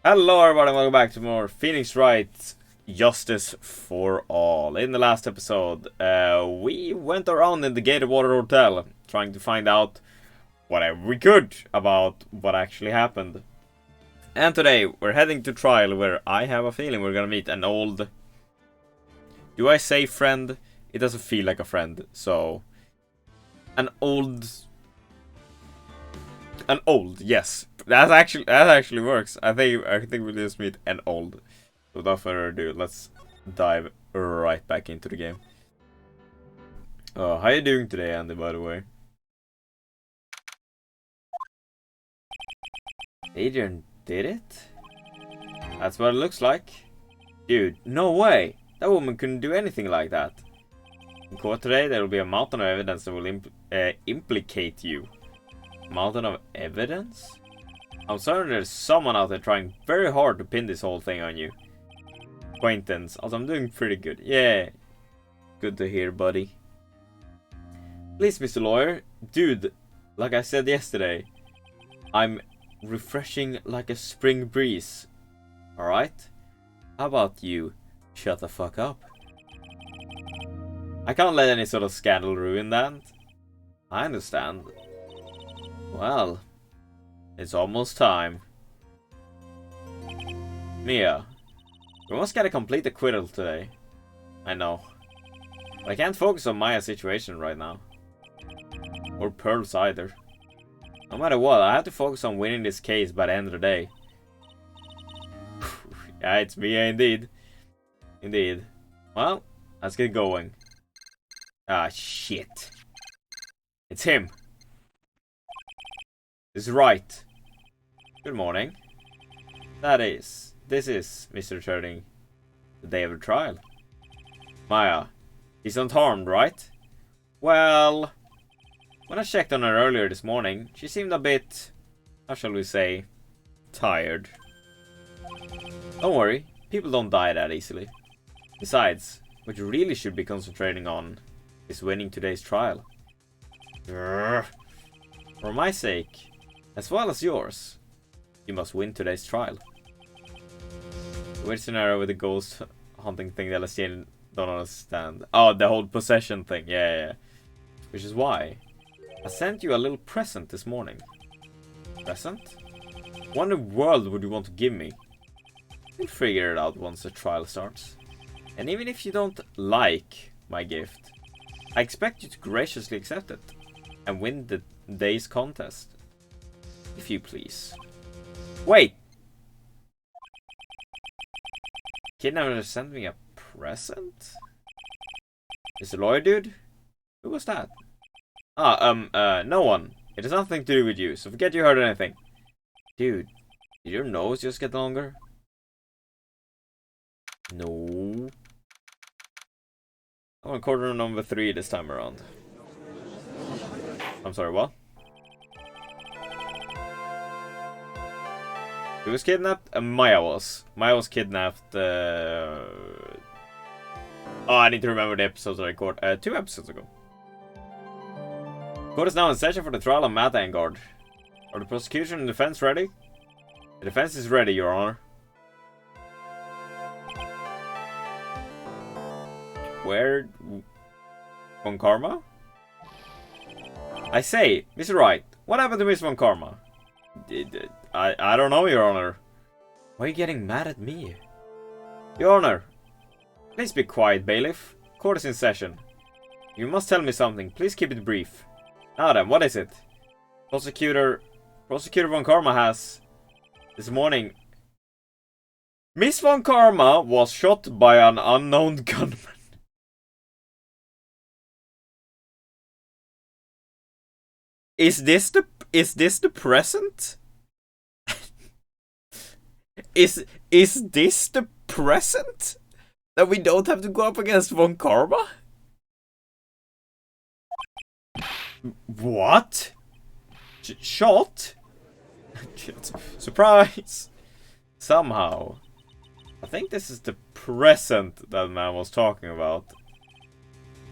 Hello everybody, welcome back to more Phoenix Wright Justice for All. In the last episode, we went around in the Gated Water Hotel trying to find out whatever we could about what actually happened. And today, we're heading to trial where I have a feeling we're gonna meet an old... Do I say friend? It doesn't feel like a friend, so... An old, yes. That actually works. I think we'll just meet an old. So without further ado, let's dive right back into the game. How you doing today, Andy, by the way? Adrian did it? That's what it looks like. Dude, no way! That woman couldn't do anything like that. In court today, there will be a mountain of evidence that will implicate you. Mountain of evidence? I'm certain there's someone out there trying very hard to pin this whole thing on you. Acquaintance. Also, I'm doing pretty good. Yeah. Good to hear, buddy. Please, Mr. Lawyer. Dude, like I said yesterday, I'm refreshing like a spring breeze. Alright? How about you shut the fuck up? I can't let any sort of scandal ruin that. I understand. Well, it's almost time. Mia, we must get a complete acquittal today. I know. But I can't focus on Maya's situation right now. Or Pearl's either. No matter what, I have to focus on winning this case by the end of the day. Yeah, it's Mia indeed. Indeed. Well, let's get going. Ah, shit. It's him. This is Wright. Good morning. This is Mr. Turning, the day of the trial. Maya, he's unharmed, right? Well, when I checked on her earlier this morning, she seemed a bit, how shall we say, tired. Don't worry, people don't die that easily. Besides, what you really should be concentrating on is winning today's trial. For my sake, as well as yours, you must win today's trial. The weird scenario with the ghost hunting thing that I still don't understand. Oh, the whole possession thing. Yeah. Which is why I sent you a little present this morning. Present? What in the world would you want to give me? We'll figure it out once the trial starts. And even if you don't like my gift, I expect you to graciously accept it and win the day's contest. If you please. Wait! Kidnapper sent me a present? Is the lawyer dude? Who was that? No one. It has nothing to do with you, so forget you heard anything. Dude, did your nose just get longer? No. I'm on corner number 3 this time around. I'm sorry, what? Who was kidnapped? Maya was. Maya was kidnapped. Oh, I need to remember the episodes that I recorded 2 episodes ago. Court is now in session for the trial of Matt Angard. Are the prosecution and defense ready? The defense is ready, Your Honor. Where? Von Karma? I say, Mr. Wright, what happened to Miss Von Karma? I don't know, Your Honor. Why are you getting mad at me? Your Honor, please be quiet, bailiff. Court is in session. You must tell me something. Please keep it brief. Now then, what is it? Prosecutor Von Karma has... This morning... Miss Von Karma was shot by an unknown gunman. Is this the present? Is this the present? That we don't have to go up against Von Karma? What? Shot? Surprise! Somehow. I think this is the present that man was talking about.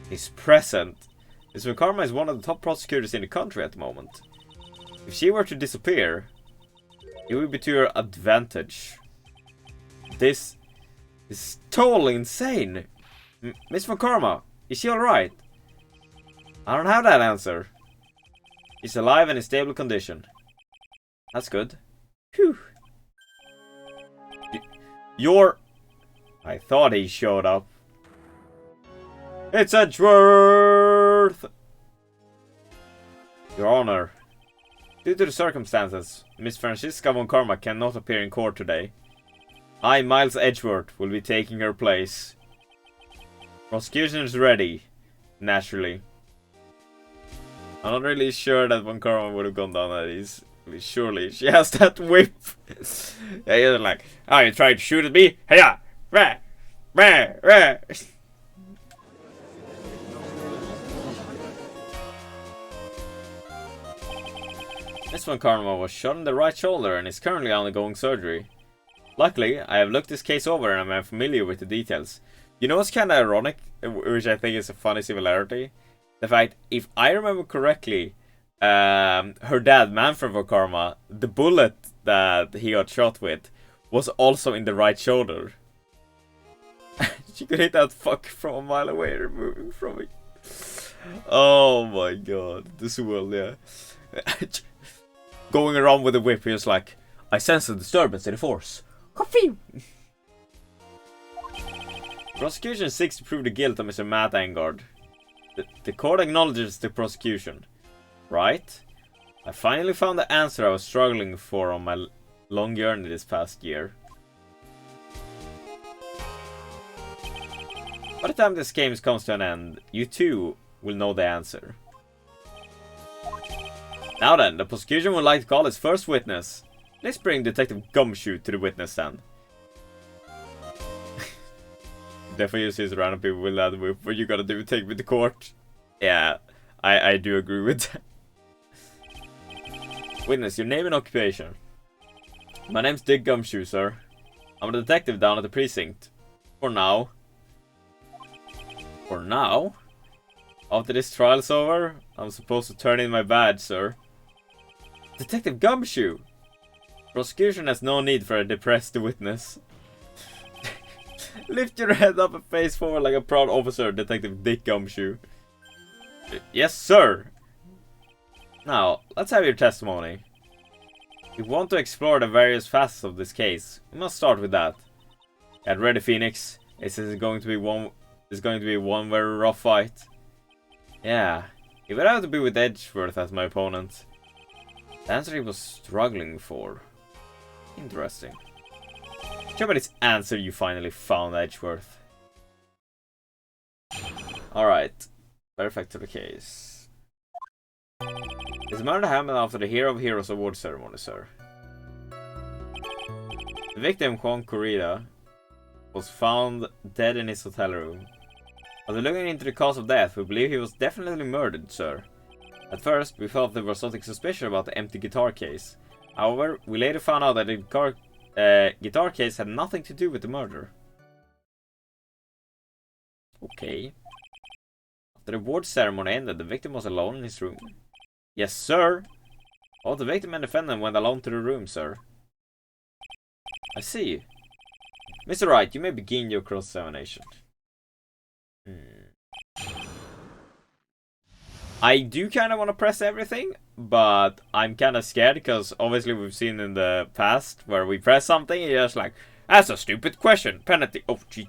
His present. Miss Von Karma is one of the top prosecutors in the country at the moment. If she were to disappear, it would be to your advantage. This is totally insane. Miss Von Karma, is she alright? I don't have that answer. She's alive and in stable condition. That's good. Phew. I thought he showed up. It's Edgeworth! Your Honor. Due to the circumstances, Miss Francisca Von Karma cannot appear in court today. I, Miles Edgeworth, will be taking her place. Prosecution is ready. Naturally. I'm not really sure that Von Karma would have gone down that easy. Surely. She has that whip. Yeah, you're like, oh, you tried to shoot at me? Hey-ya! Rah! Rah! Rah! Miss Von Karma was shot in the right shoulder and is currently undergoing surgery. Luckily, I have looked this case over and I'm familiar with the details. You know what's kinda ironic, which I think is a funny similarity? The fact, if I remember correctly, her dad, Manfred Von Karma, the bullet that he got shot with, was also in the right shoulder. She could hit that fuck from a mile away, removing from it. Oh my god, this world, yeah. Going around with a whip, he was like, I sense a disturbance in the force. Coffee! Prosecution seeks to prove the guilt of Mr. Matt Engard. The court acknowledges the prosecution. Right? I finally found the answer I was struggling for on my long journey this past year. By the time this game comes to an end, you too will know the answer. Now then, the prosecution would like to call its first witness. Let's bring Detective Gumshoe to the witness stand. Definitely uses random people with that whip. What you gotta do, take me to court? Yeah, I do agree with that. Witness, your name and occupation. My name's Dick Gumshoe, sir. I'm a detective down at the precinct. For now. For now? After this trial's over, I'm supposed to turn in my badge, sir. Detective Gumshoe! Prosecution has no need for a depressed witness. Lift your head up and face forward like a proud officer, Detective Dick Gumshoe. Yes, sir! Now, let's have your testimony. If you want to explore the various facets of this case, we must start with that. Get ready, Phoenix. This is going to be one very rough fight. Yeah, it would have to be with Edgeworth as my opponent. The answer he was struggling for. Interesting. Tell me this answer you finally found, Edgeworth. Alright, perfect to the case. This murder happened after the Hero of Heroes award ceremony, sir. The victim, Juan Corrida, was found dead in his hotel room. After looking into the cause of death, we believe he was definitely murdered, sir. At first, we thought there was something suspicious about the empty guitar case. However, we later found out that the guitar case had nothing to do with the murder. Okay. After the award ceremony ended, the victim was alone in his room. Yes, sir. Both the victim and defendant went alone to the room, sir. I see. Mr. Wright, you may begin your cross-examination. I do kind of want to press everything, but I'm kind of scared because obviously we've seen in the past where we press something and you're just like, that's a stupid question. Penalty. Oh, gee.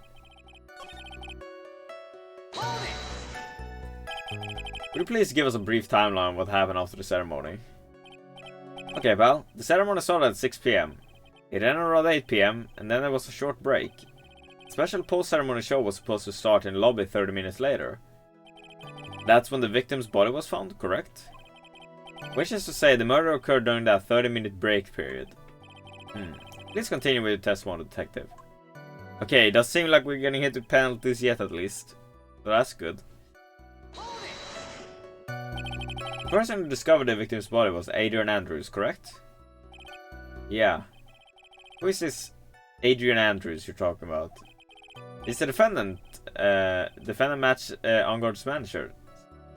Would you please give us a brief timeline of what happened after the ceremony? Okay, well, the ceremony started at 6 PM. It ended around 8 PM, and then there was a short break. The special post-ceremony show was supposed to start in the lobby 30 minutes later. That's when the victim's body was found, correct? Which is to say, the murder occurred during that 30-minute break period. Please continue with your testimony, detective. Okay, it does seem like we're getting hit with penalties yet at least. So that's good. The person who discovered the victim's body was Adrian Andrews, correct? Yeah. Who is this Adrian Andrews you're talking about? Is the defendant match Engard's manager?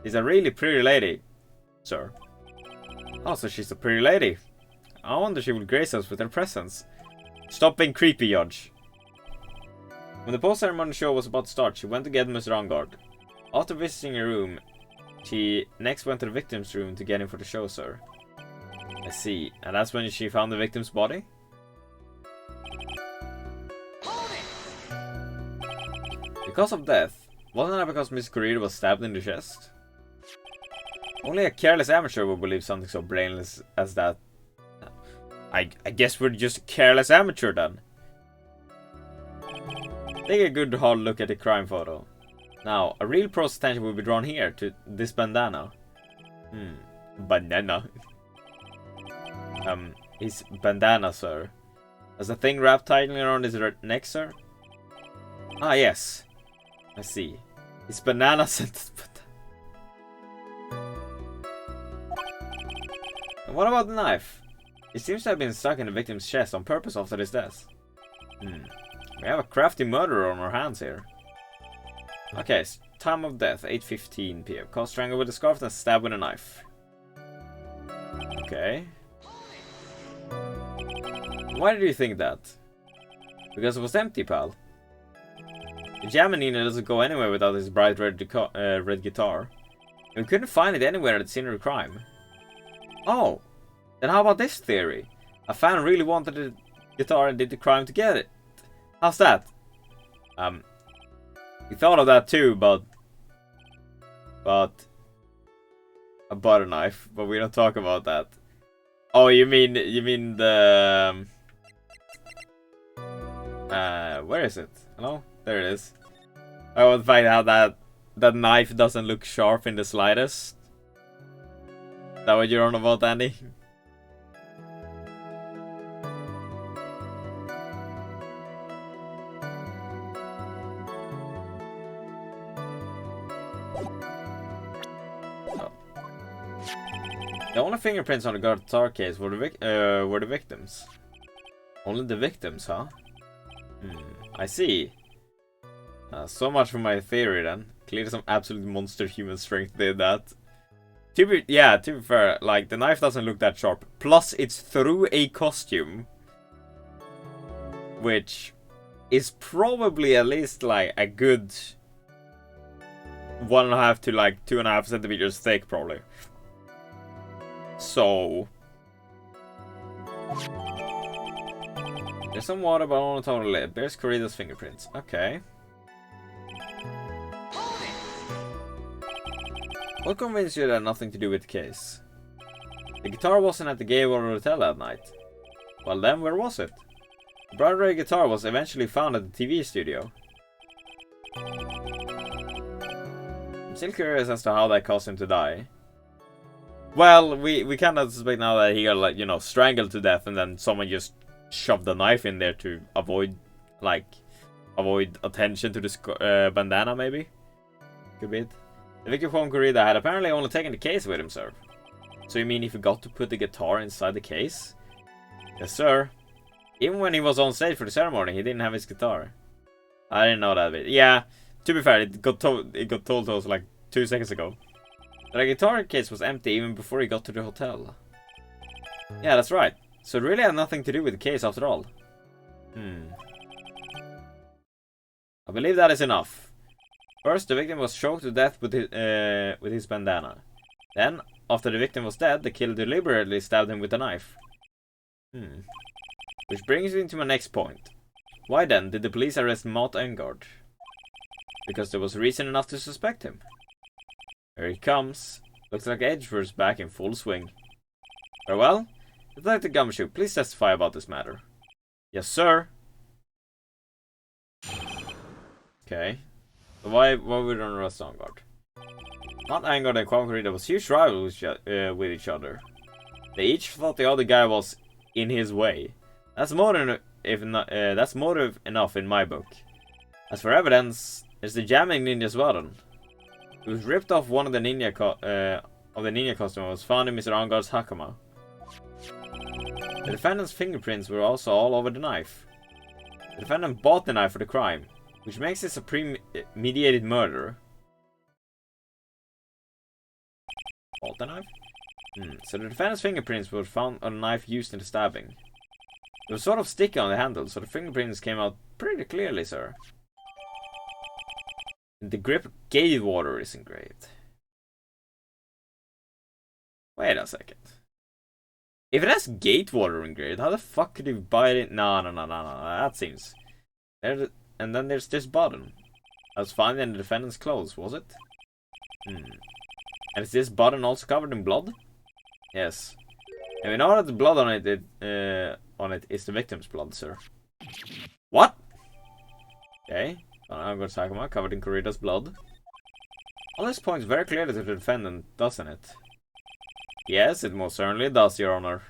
She's a really pretty lady, sir. Oh, so she's a pretty lady. I wonder if she will grace us with her presence. Stop being creepy, Judge. When the post-ceremony show was about to start, she went to get Mr. Angard. After visiting her room, she next went to the victim's room to get him for the show, sir. I see. And that's when she found the victim's body? Because of death. Wasn't that because Miss Correa was stabbed in the chest? Only a careless amateur would believe something so brainless as that. I guess we're just a careless amateur then. Take a good hard look at the crime photo. Now, a real pro's attention will be drawn here to this bandana. Banana. His bandana, sir. Has a thing wrapped tightly around his neck, sir? Ah, yes. I see. His banana scented. And what about the knife? It seems to have been stuck in the victim's chest on purpose after his death. We have a crafty murderer on our hands here. Okay, time of death, 8:15 p.m. Caught strangled with a scarf and stabbed with a knife. Okay. Why did you think that? Because it was empty, pal. The Jamanina doesn't go anywhere without his bright red guitar. And we couldn't find it anywhere at the scene of the crime. Oh, then how about this theory? A fan really wanted the guitar and did the crime to get it. How's that? We thought of that too, but a butter knife, but we don't talk about that. Oh, you mean the where is it? Hello? There it is. I want to find out that knife doesn't look sharp in the slightest. Is that what you're on about, Andy? The only fingerprints on the guitar case were the victims. Only the victims, huh? I see. So much for my theory then. Clearly some absolute monster human strength did that. To be fair, like, the knife doesn't look that sharp. Plus, it's through a costume. Which is probably at least, like, a good 1.5 to, like, 2.5 centimeters thick, probably. So... There's some water, but on the total lid. Bears Corrida's fingerprints. Okay. What convinced you that had nothing to do with the case? The guitar wasn't at the Gaylord Hotel that night. Well then, where was it? The bright red guitar was eventually found at the TV studio. I'm still curious as to how that caused him to die. Well, we kind of suspect now that he got, like, you know, strangled to death and then someone just shoved a knife in there to avoid attention to this bandana, maybe? Could be it. The victim from Corrida had apparently only taken the case with him, sir. So you mean he forgot to put the guitar inside the case? Yes, sir. Even when he was on stage for the ceremony, he didn't have his guitar. I didn't know that bit. Yeah, to be fair, it got told to us like 2 seconds ago. The guitar case was empty even before he got to the hotel. Yeah, that's right. So it really had nothing to do with the case after all. I believe that is enough. First, the victim was choked to death with his bandana. Then, after the victim was dead, the killer deliberately stabbed him with a knife. Which brings me to my next point. Why then did the police arrest Matt Engard? Because there was reason enough to suspect him. Here he comes. Looks like Edgeworth's back in full swing. Farewell. Detective Gumshoe, please testify about this matter. Yes, sir. Okay. So why would we don't arrest Engard? Not Engard and Concorida was huge rivals with each other. They each thought the other guy was in his way. That's motive enough in my book. As for evidence, it's the jamming ninja's weapon. It was ripped off one of the ninja costume and was found in Mr. Angard's hakama. The defendant's fingerprints were also all over the knife. The defendant bought the knife for the crime, which makes this a premeditated murder. Bought the knife? So the defendant's fingerprints were found on a knife used in the stabbing. It was sort of sticky on the handle, so the fingerprints came out pretty clearly, sir. The grip gate water is engraved. Wait a second. If it has gate water engraved, how the fuck could you buy it? No. That seems. And then there's this button. I was found in the defendant's clothes, was it? And is this button also covered in blood? Yes. And we know that the blood on it is the victim's blood, sir. What? Okay. I'm going to talk about covered in Corrida's blood. All this points very clearly to the defendant, doesn't it? Yes, it most certainly does, Your Honor.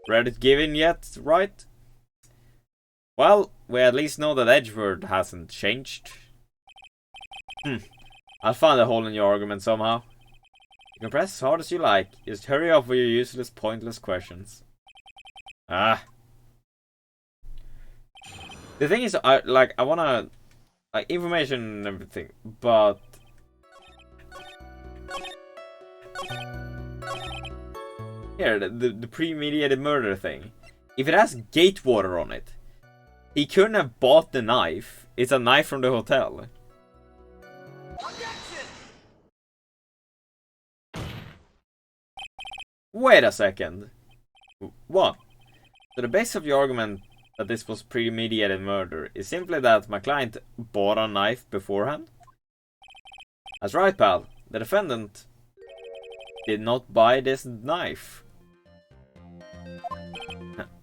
Read it given yet, right? Well, we at least know that Edgeworth hasn't changed. I'll find a hole in your argument somehow. You can press as hard as you like. Just hurry up with your useless, pointless questions. Ah. The thing is, I wanna information and everything, but here the premeditated murder thing. If it has gate water on it, he couldn't have bought the knife. It's a knife from the hotel. Wait a second. What? So the base of your argument that this was premeditated murder is simply that my client bought a knife beforehand? That's right, pal. The defendant did not buy this knife.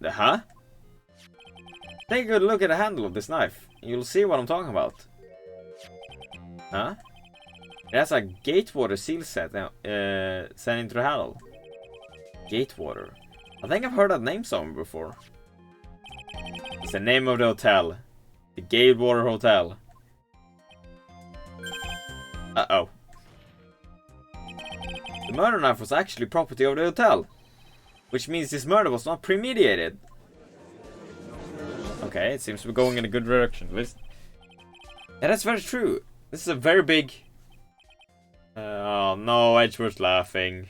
Huh? Take a good look at the handle of this knife. You'll see what I'm talking about. Huh? It has a gatewater seal set sent into the handle. Gatewater. I think I've heard that name somewhere before. It's the name of the hotel. The Gatewater Hotel. Uh-oh. The murder knife was actually property of the hotel. Which means this murder was not premeditated. Okay, it seems to be going in a good direction. Yeah, that's very true. This is a very big... oh no, Edgeworth's laughing.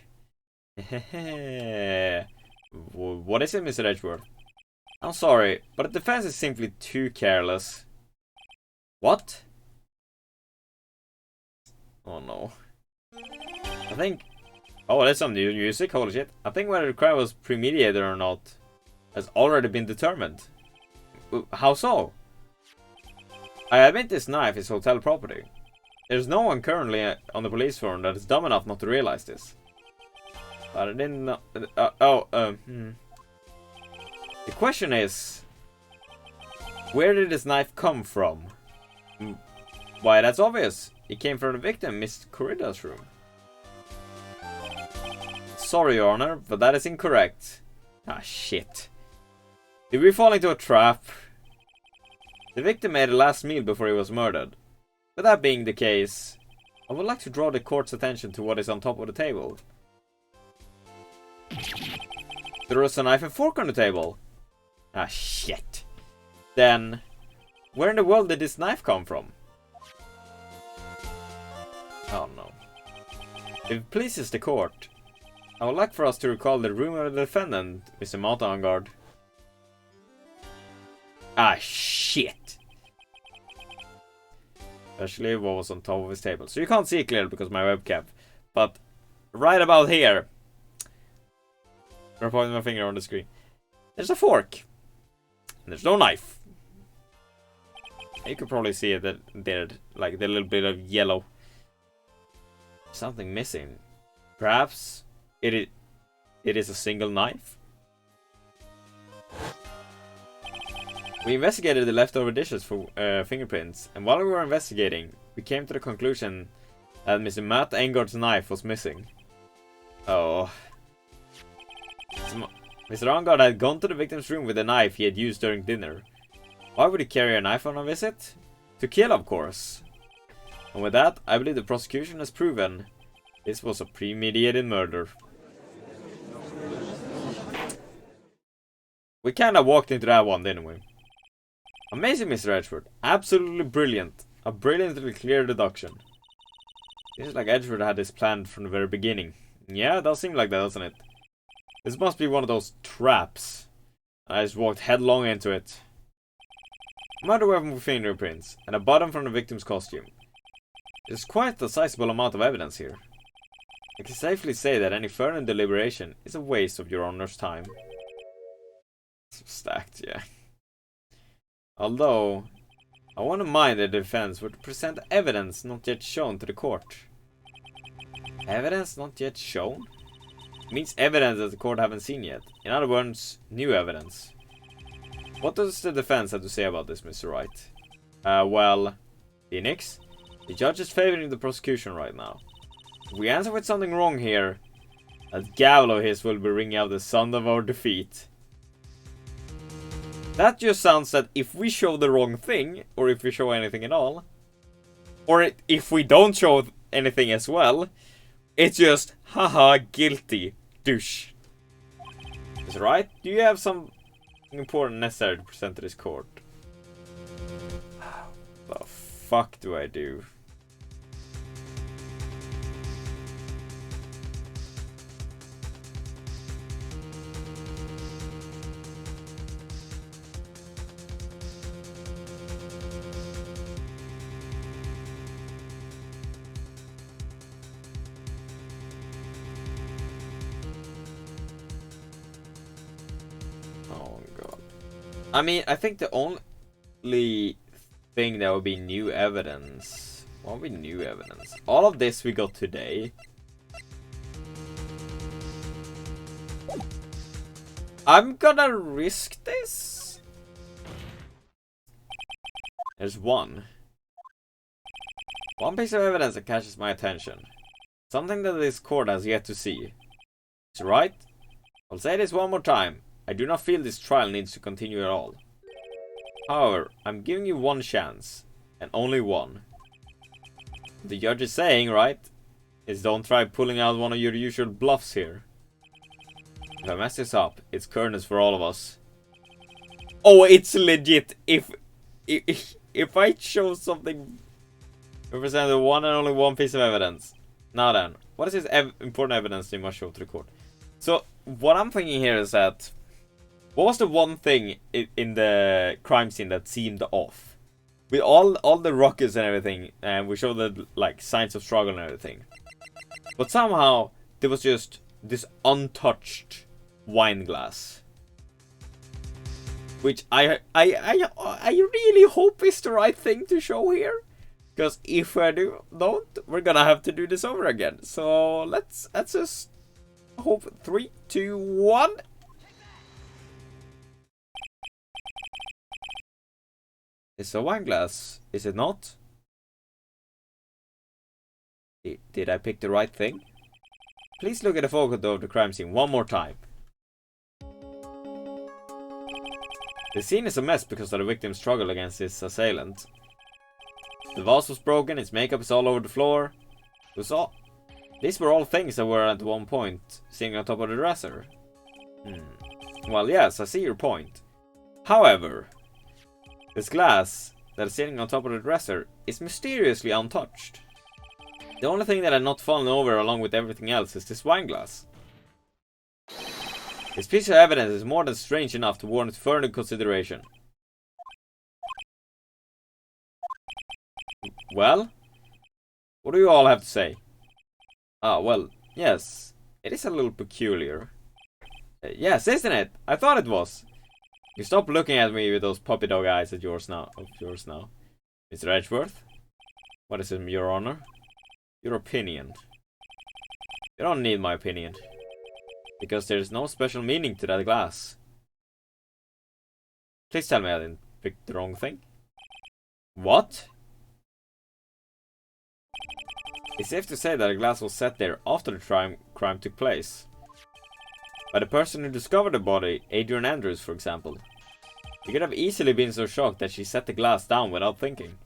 What is it, Mr. Edgeworth? I'm sorry, but the defense is simply too careless. What? Oh no. I think... oh, that's some new music, holy shit. I think whether the crime was premeditated or not has already been determined. How so? I admit this knife is hotel property. There's no one currently on the police force that is dumb enough not to realize this. But I didn't know... The question is... where did this knife come from? Why, that's obvious. It came from the victim, Miss Corrida's room. Sorry, Your Honor, but that is incorrect. Ah, shit. Did we fall into a trap? The victim made a last meal before he was murdered. With that being the case, I would like to draw the court's attention to what is on top of the table. There was a knife and fork on the table. Ah, shit. Then, where in the world did this knife come from? Oh no. If it pleases the court, I would like for us to recall the room of the defendant, Mr. Montangard. Ah, shit. Especially what was on top of his table. So you can't see it clearly because of my webcam. But, right about here. I'm pointing my finger on the screen. There's a fork. And there's no knife. You could probably see it there, like the little bit of yellow. Something missing. Perhaps it is a single knife. We investigated the leftover dishes for fingerprints, and while we were investigating, we came to the conclusion that Mr. Matt Engard's knife was missing. Oh. Mr. Engard had gone to the victim's room with a knife he had used during dinner. Why would he carry a knife on a visit? To kill, of course. And with that, I believe the prosecution has proven this was a premeditated murder. We kinda walked into that one, didn't we? Amazing, Mr. Edgeworth. Absolutely brilliant. A brilliantly clear deduction. Seems like Edgeworth had this planned from the very beginning. Yeah, it does seem like that, doesn't it? This must be one of those traps. I just walked headlong into it. Murder weapon with fingerprints, and a button from the victim's costume. There's quite a sizable amount of evidence here. I can safely say that any further deliberation is a waste of your Honor's time. Stacked, yeah. Although, I wouldn't mind the defense were to present evidence not yet shown to the court. Evidence not yet shown? It means evidence that the court haven't seen yet. In other words, new evidence. What does the defense have to say about this, Mr. Wright? Well, Phoenix, the judge is favoring the prosecution right now. If we answer with something wrong here, that gavel of his will be ringing out the sound of our defeat. That just sounds that if we show the wrong thing, or if we show anything at all, or if we don't show anything as well, it's just, haha, guilty, douche. Is it right? Do you have some important necessary to present to this court? What the fuck do I do? I mean, I think the only thing that would be new evidence. What would be new evidence? All of this we got today. I'm gonna risk this. There's one piece of evidence that catches my attention. Something that this court has yet to see. It's right. I'll say this one more time. I do not feel this trial needs to continue at all. However, I'm giving you one chance, and only one. The judge is saying, right, is don't try pulling out one of your usual bluffs here. If I mess this up, it's curtains for all of us. Oh, it's legit. If I show something, represented one and only one piece of evidence. Now then, what is this important evidence you must show to the court? So, what I'm thinking here is that, what was the one thing in the crime scene that seemed off? With all the rockets and everything, and we showed the like signs of struggle and everything. But somehow there was just this untouched wine glass, which I really hope is the right thing to show here. Because if I don't, we're gonna have to do this over again. So let's just hope 3, 2, 1. It's a wine glass, is it not? Did I pick the right thing? Please look at the photo of the crime scene one more time. The scene is a mess because of the victim's struggle against his assailant. The vase was broken, his makeup is all over the floor. These were all things that were at one point sitting on top of the dresser. Well, yes, I see your point. However, this glass that is sitting on top of the dresser is mysteriously untouched. The only thing that had not fallen over along with everything else is this wine glass. This piece of evidence is more than strange enough to warrant further consideration. Well, what do you all have to say? Well, yes, it is a little peculiar. Yes, isn't it? I thought it was. You stop looking at me with those puppy dog eyes of yours now. Mr. Edgeworth? What is it, Your Honor? Your opinion. You don't need my opinion. Because there's no special meaning to that glass. Please tell me I didn't pick the wrong thing. What? It's safe to say that a glass was set there after the crime took place. By the person who discovered the body, Adrian Andrews, for example. She could have easily been so shocked that she set the glass down without thinking.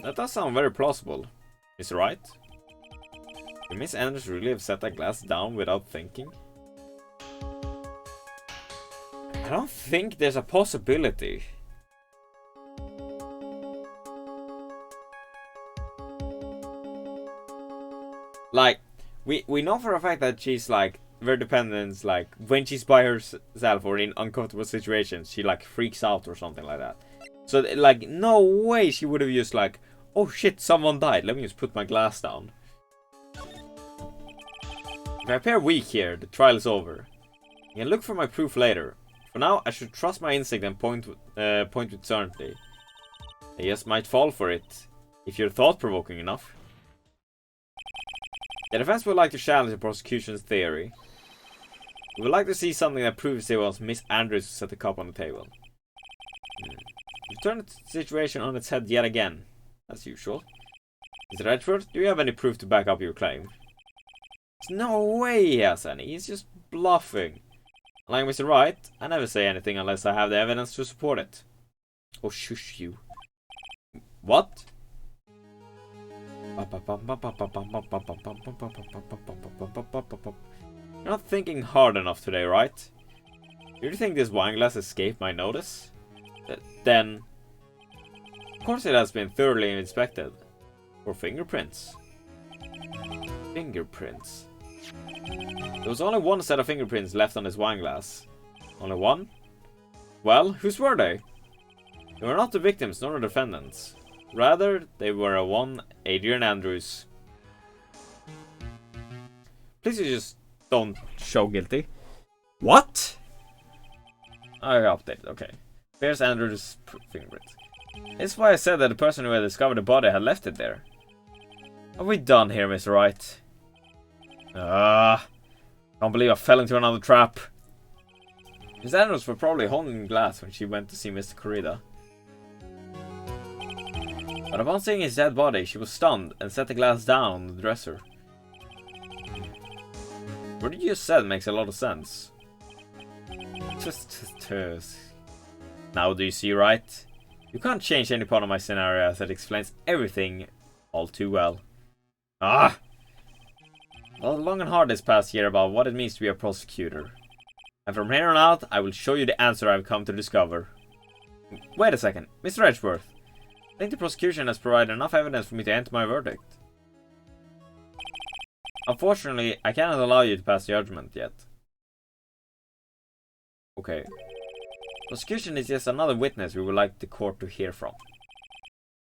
That does sound very plausible. Mr. Wright? Could Miss Andrews really have set that glass down without thinking? I don't think there's a possibility. Like, we know for a fact that she's like very dependent, like when she's by herself or in uncomfortable situations, she like freaks out or something like that. So like no way she would have just like, Oh shit, someone died. Let me just put my glass down. If I appear weak here, the trial is over. You can look for my proof later. For now, I should trust my instinct and point with certainty. I just might fall for it, if you're thought-provoking enough. The defense would like to challenge the prosecution's theory. We would like to see something that proves it was Miss Andrews who set the cup on the table. You turn the situation on its head yet again, as usual. Mr. Edgeworth, do you have any proof to back up your claim? There's no way he has any, he's just bluffing. Like Mr. Wright, I never say anything unless I have the evidence to support it. Oh, shush you. What? You're not thinking hard enough today, right? Do you think this wine glass escaped my notice? Then... Of course it has been thoroughly inspected. For fingerprints. Fingerprints. There was only one set of fingerprints left on this wine glass. Only one? Well, whose were they? They were not the victims nor the defendants. Rather, they were a one Adrian Andrews. Please just don't show guilty. What? I updated, okay. Here's Andrews' fingerprints. This is why I said that the person who had discovered the body had left it there. What have we done here, Mr. Wright? Can't believe I fell into another trap. Miss Andrews was probably holding glass when she went to see Mr. Corrida. But upon seeing his dead body, she was stunned and set the glass down on the dresser. What you just said makes a lot of sense. Now do you see, right? You can't change any part of my scenario as it explains everything all too well. Well, long and hard this past year about what it means to be a prosecutor. And from here on out, I will show you the answer I've come to discover. Wait a second, Mr. Edgeworth. I think the prosecution has provided enough evidence for me to enter my verdict. Unfortunately, I cannot allow you to pass judgment yet. Okay. Prosecution is just another witness we would like the court to hear from.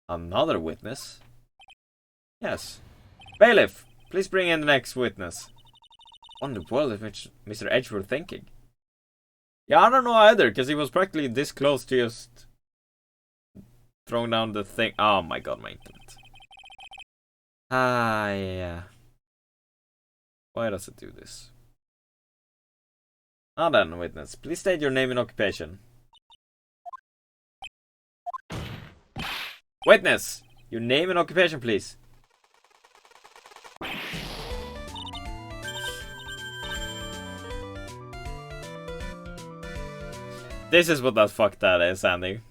Another witness? Yes. Bailiff, please bring in the next witness. What in the world is Mr. Edgeworth thinking? Yeah, I don't know either, because he was practically this close to just throwing down the thing. Oh my god, my internet. Yeah. Why does it do this? Now then, witness, please state your name and occupation. Witness! Your name and occupation, please. This is what that fuck that is, Andy.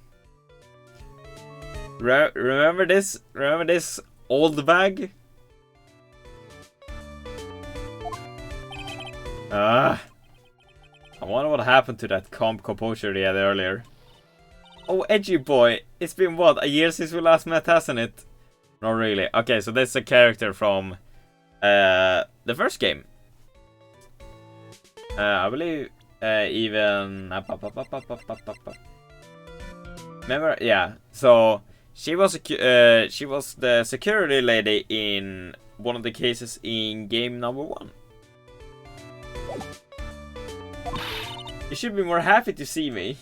Remember this? Remember this old bag? I wonder what happened to that calm composure he had earlier. Oh, edgy boy. It's been what, a year since we last met, hasn't it? Not really. Okay, so this is a character from the first game. I believe even... Remember? Yeah. So she was the security lady in one of the cases in game number 1. You should be more happy to see me.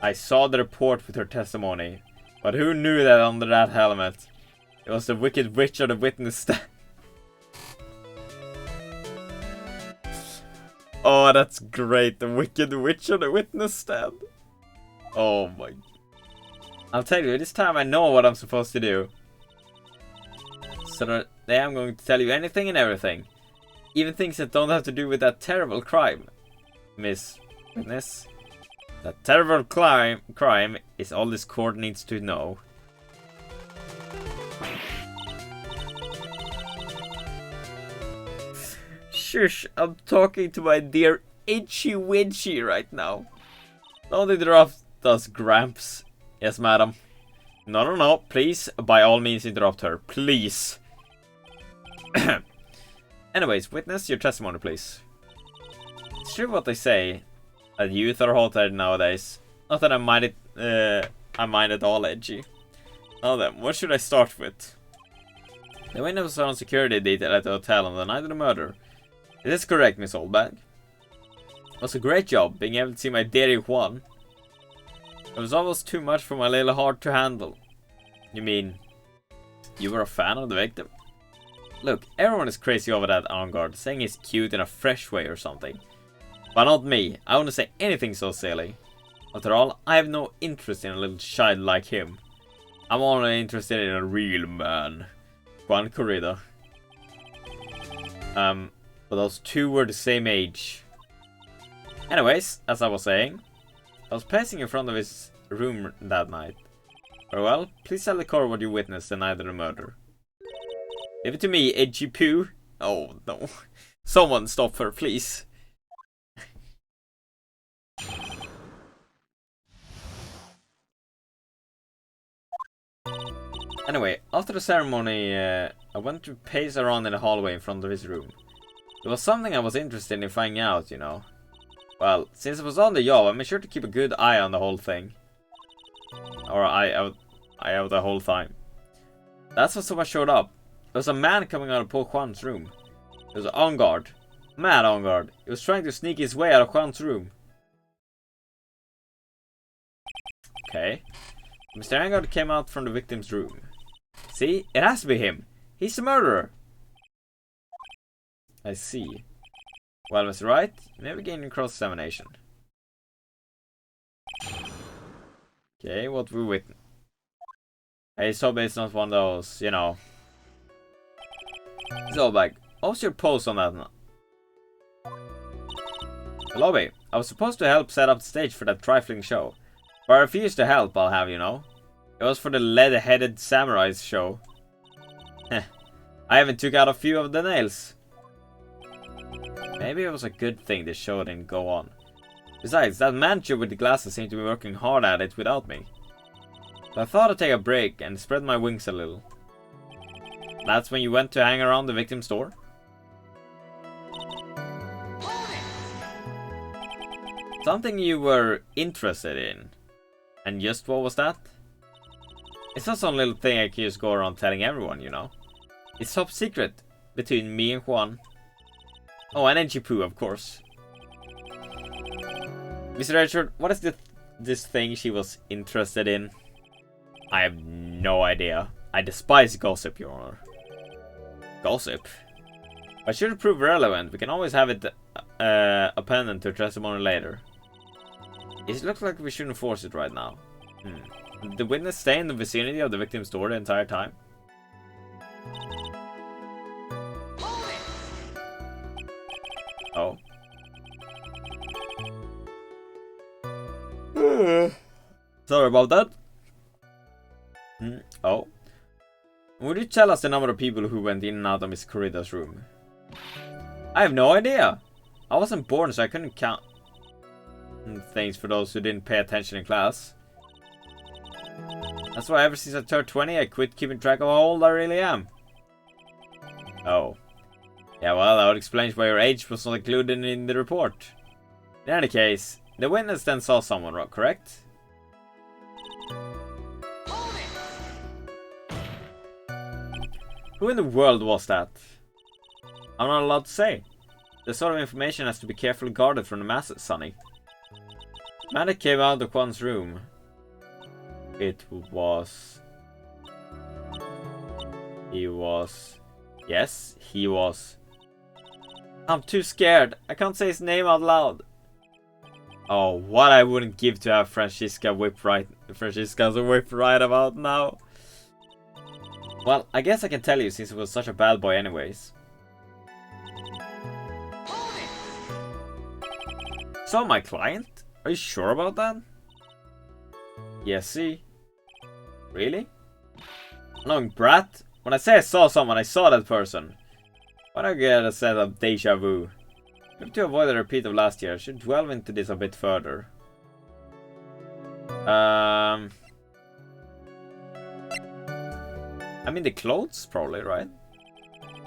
I saw the report with her testimony, but who knew that under that helmet it was the Wicked Witch of the witness stand? Oh, that's great. The Wicked Witch of the witness stand. Oh my. I'll tell you, this time I know what I'm supposed to do. So today I'm going to tell you anything and everything. Even things that don't have to do with that terrible crime. Miss Witness. That terrible crime is all this court needs to know. Shush, I'm talking to my dear Itchy Witchy right now. Don't interrupt us, Gramps. Yes, madam. No, please, by all means interrupt her, please. Anyways, witness, your testimony, please. It's true what they say, that youth are hot-headed nowadays. Not that I mind at all edgy. Now then, what should I start with? The window was on security detail at the hotel on the night of the murder. It is correct, Miss Oldbag. It was a great job being able to see my dearie Juan. It was almost too much for my little heart to handle. You mean, you were a fan of the victim? Look, everyone is crazy over that Angard, saying he's cute in a fresh way or something. But not me, I wouldn't say anything so silly. After all, I have no interest in a little child like him. I'm only interested in a real man. Juan Corrida. But those two were the same age. Anyways, as I was saying, I was pacing in front of his room that night. Very well, please tell the court what you witnessed the night of the murder. Give it to me, edgy poo. Oh no. Someone stop her, please. Anyway, after the ceremony, I went to pace around in the hallway in front of his room. There was something I was interested in finding out, you know. Well, since it was on the job, I made sure to keep a good eye on the whole thing. Or eye out the whole time. That's what someone showed up. There was a man coming out of poor Juan's room. It was on guard. Mad on guard. He was trying to sneak his way out of Juan's room. Okay. Mr. Angard came out from the victim's room. See? It has to be him. He's the murderer. I see. Well, Mr. Wright, you may begin your cross-examination. Okay, what we witness. Hey, Sobe is not one of those, you know. Zolbag, what was your post on that? Lobby, I was supposed to help set up the stage for that trifling show. But I refused to help, I'll have you know. It was for the lead-headed samurai's show. Heh, I even took out a few of the nails. Maybe it was a good thing the show didn't go on. Besides, that manager with the glasses seemed to be working hard at it without me. So I thought I'd take a break and spread my wings a little. That's when you went to hang around the victim's door? Something you were interested in. And just what was that? It's not some little thing I can just go around telling everyone, you know. It's top secret between me and Juan. Oh, and Edgy Poo, of course. Mr. Richard, what is this thing she was interested in? I have no idea. I despise gossip, Your Honor. Gossip? But should it prove relevant, we can always have it appended to testimony later. It looks like we shouldn't force it right now. Did the witness stay in the vicinity of the victim's door the entire time? Oh. Sorry about that. Oh. Would you tell us the number of people who went in and out of Miss Corrida's room? I have no idea. I wasn't born, so I couldn't count things for those who didn't pay attention in class. That's why ever since I turned 20, I quit keeping track of how old I really am. Oh. Yeah, well, that would explain why your age was not included in the report. In any case, the witness then saw someone, correct? Who in the world was that? I'm not allowed to say. This sort of information has to be carefully guarded from the masses, Sonny. The man that came out of Juan's room. It was... He was... Yes, he was... I'm too scared. I can't say his name out loud. Oh, what I wouldn't give to have Francisca's whip right about now. Well, I guess I can tell you since he was such a bad boy anyways. So my client? Are you sure about that? Yes, see? Really? Annoying brat? When I say I saw someone, I saw that person. Why do I get a sense of deja vu? To avoid a repeat of last year, I should delve into this a bit further. I mean the clothes, probably, right?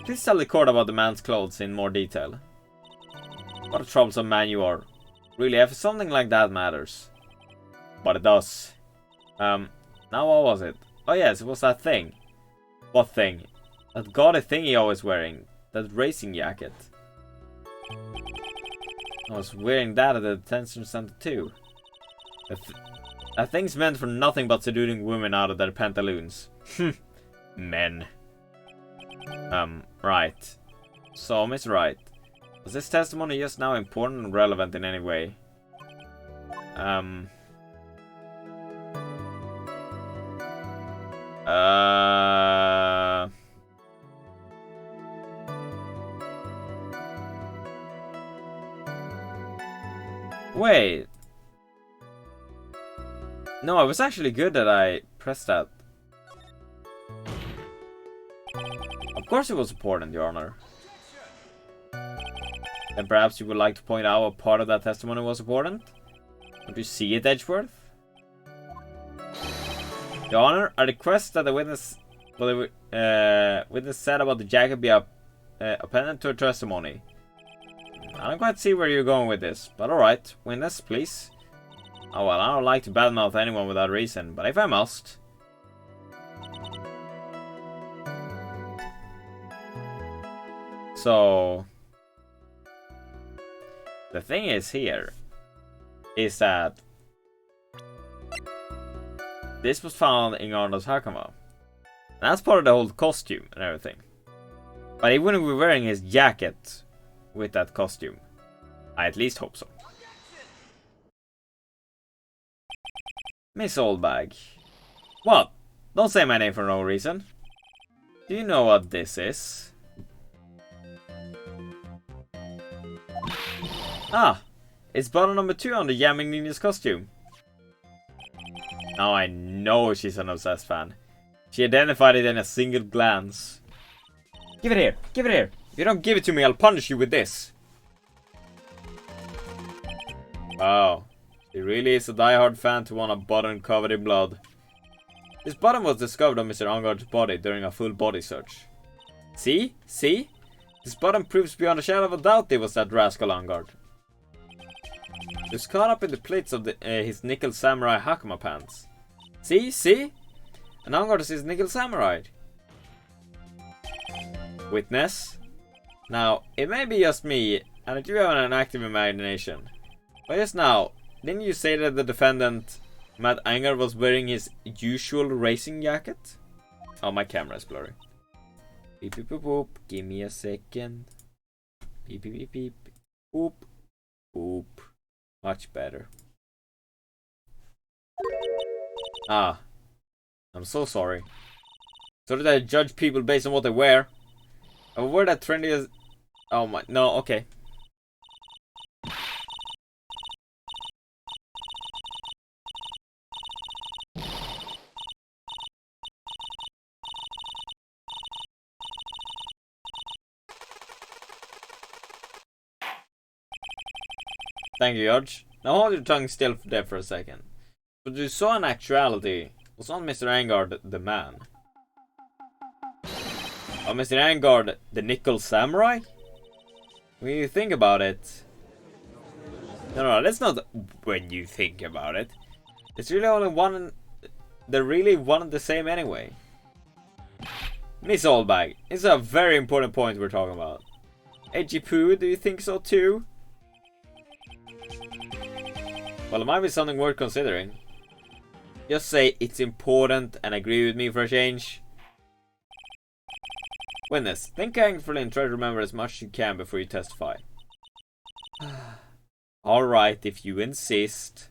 Please tell the court about the man's clothes in more detail. What a troublesome man you are. Really, if something like that matters. But it does. Now what was it? Oh yes, it was that thing. What thing? That gaudy thing he always wearing. That racing jacket. I was wearing that at the detention center too. That thing's meant for nothing but seducing women out of their pantaloons. Men. Right. So, Miss Wright, was this testimony just now important and relevant in any way? Wait. No, it was actually good that I pressed that. Of course it was important, Your Honor. And perhaps you would like to point out what part of that testimony was important? Don't you see it, Edgeworth? Your Honor, I request that the witness, witness said about the jacket be appended to her testimony. I don't quite see where you're going with this, but alright. Witness, please. Oh well, I don't like to badmouth anyone without reason, but if I must... So... The thing is here... is that... this was found in Arnold's Hakama. And that's part of the whole costume and everything. But he wouldn't be wearing his jacket with that costume. I at least hope so. Miss Oldbag. What? Don't say my name for no reason. Do you know what this is? Ah! It's bottle number 2 on the Yamming Ninja's costume. Now I know she's an obsessed fan. She identified it in a single glance. Give it here! Give it here! If you don't give it to me, I'll punish you with this! Wow. She really is a die-hard fan to want a button covered in blood. This button was discovered on Mr. Angard's body during a full body search. See? See? This button proves beyond a shadow of a doubt it was that rascal Angard. It was caught up in the plates of his nickel samurai Hakama pants. See? See? And Angard is his nickel samurai. Witness? Now, it may be just me, and I do have an active imagination. But just now, didn't you say that the defendant, Matt Angard, was wearing his usual racing jacket? Oh, my camera is blurry. Beep beep boop boop. Give me a second. Beep beep beep beep. Boop. Boop. Much better. Ah. I'm so sorry. So did I judge people based on what they wear? I would wear that trendy as... Oh my... No, okay. Thank you, Judge. Now hold your tongue still there for a second. But you saw in actuality, was not Mr. Angard the man? Oh, Mr. Angard, the Nickel Samurai? When you think about it... No, that's not when you think about it. It's really only one... They're really one and the same anyway. Miss Oldbag, it's a very important point we're talking about. Edgy Poo, do you think so too? Well, it might be something worth considering. Just say it's important and agree with me for a change. Witness, think carefully and try to remember as much as you can before you testify. Alright, if you insist.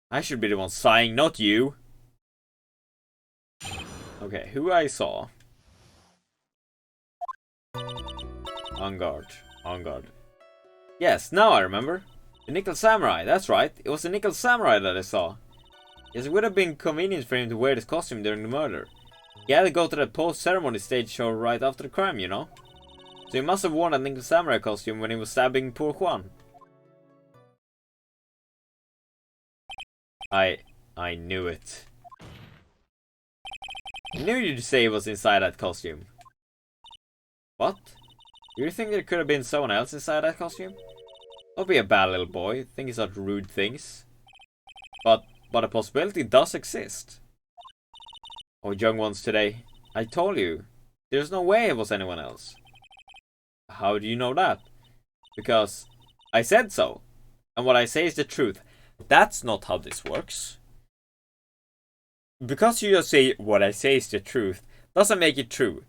I should be the one sighing, not you. Okay, who I saw. Angard. Yes, now I remember. The Nickel Samurai, that's right. It was the Nickel Samurai that I saw. Yes, it would have been convenient for him to wear this costume during the murder. He had to go to the post-ceremony stage show right after the crime, you know. So he must have worn that Nickel Samurai costume when he was stabbing poor Juan. I knew it. I knew you'd say it was inside that costume. What? Do you think there could have been someone else inside that costume? Don't be a bad little boy, thinking such rude things. But a possibility does exist. Oh, young ones today. I told you. There's no way it was anyone else. How do you know that? Because I said so. And what I say is the truth. That's not how this works. Because you just say what I say is the truth doesn't make it true.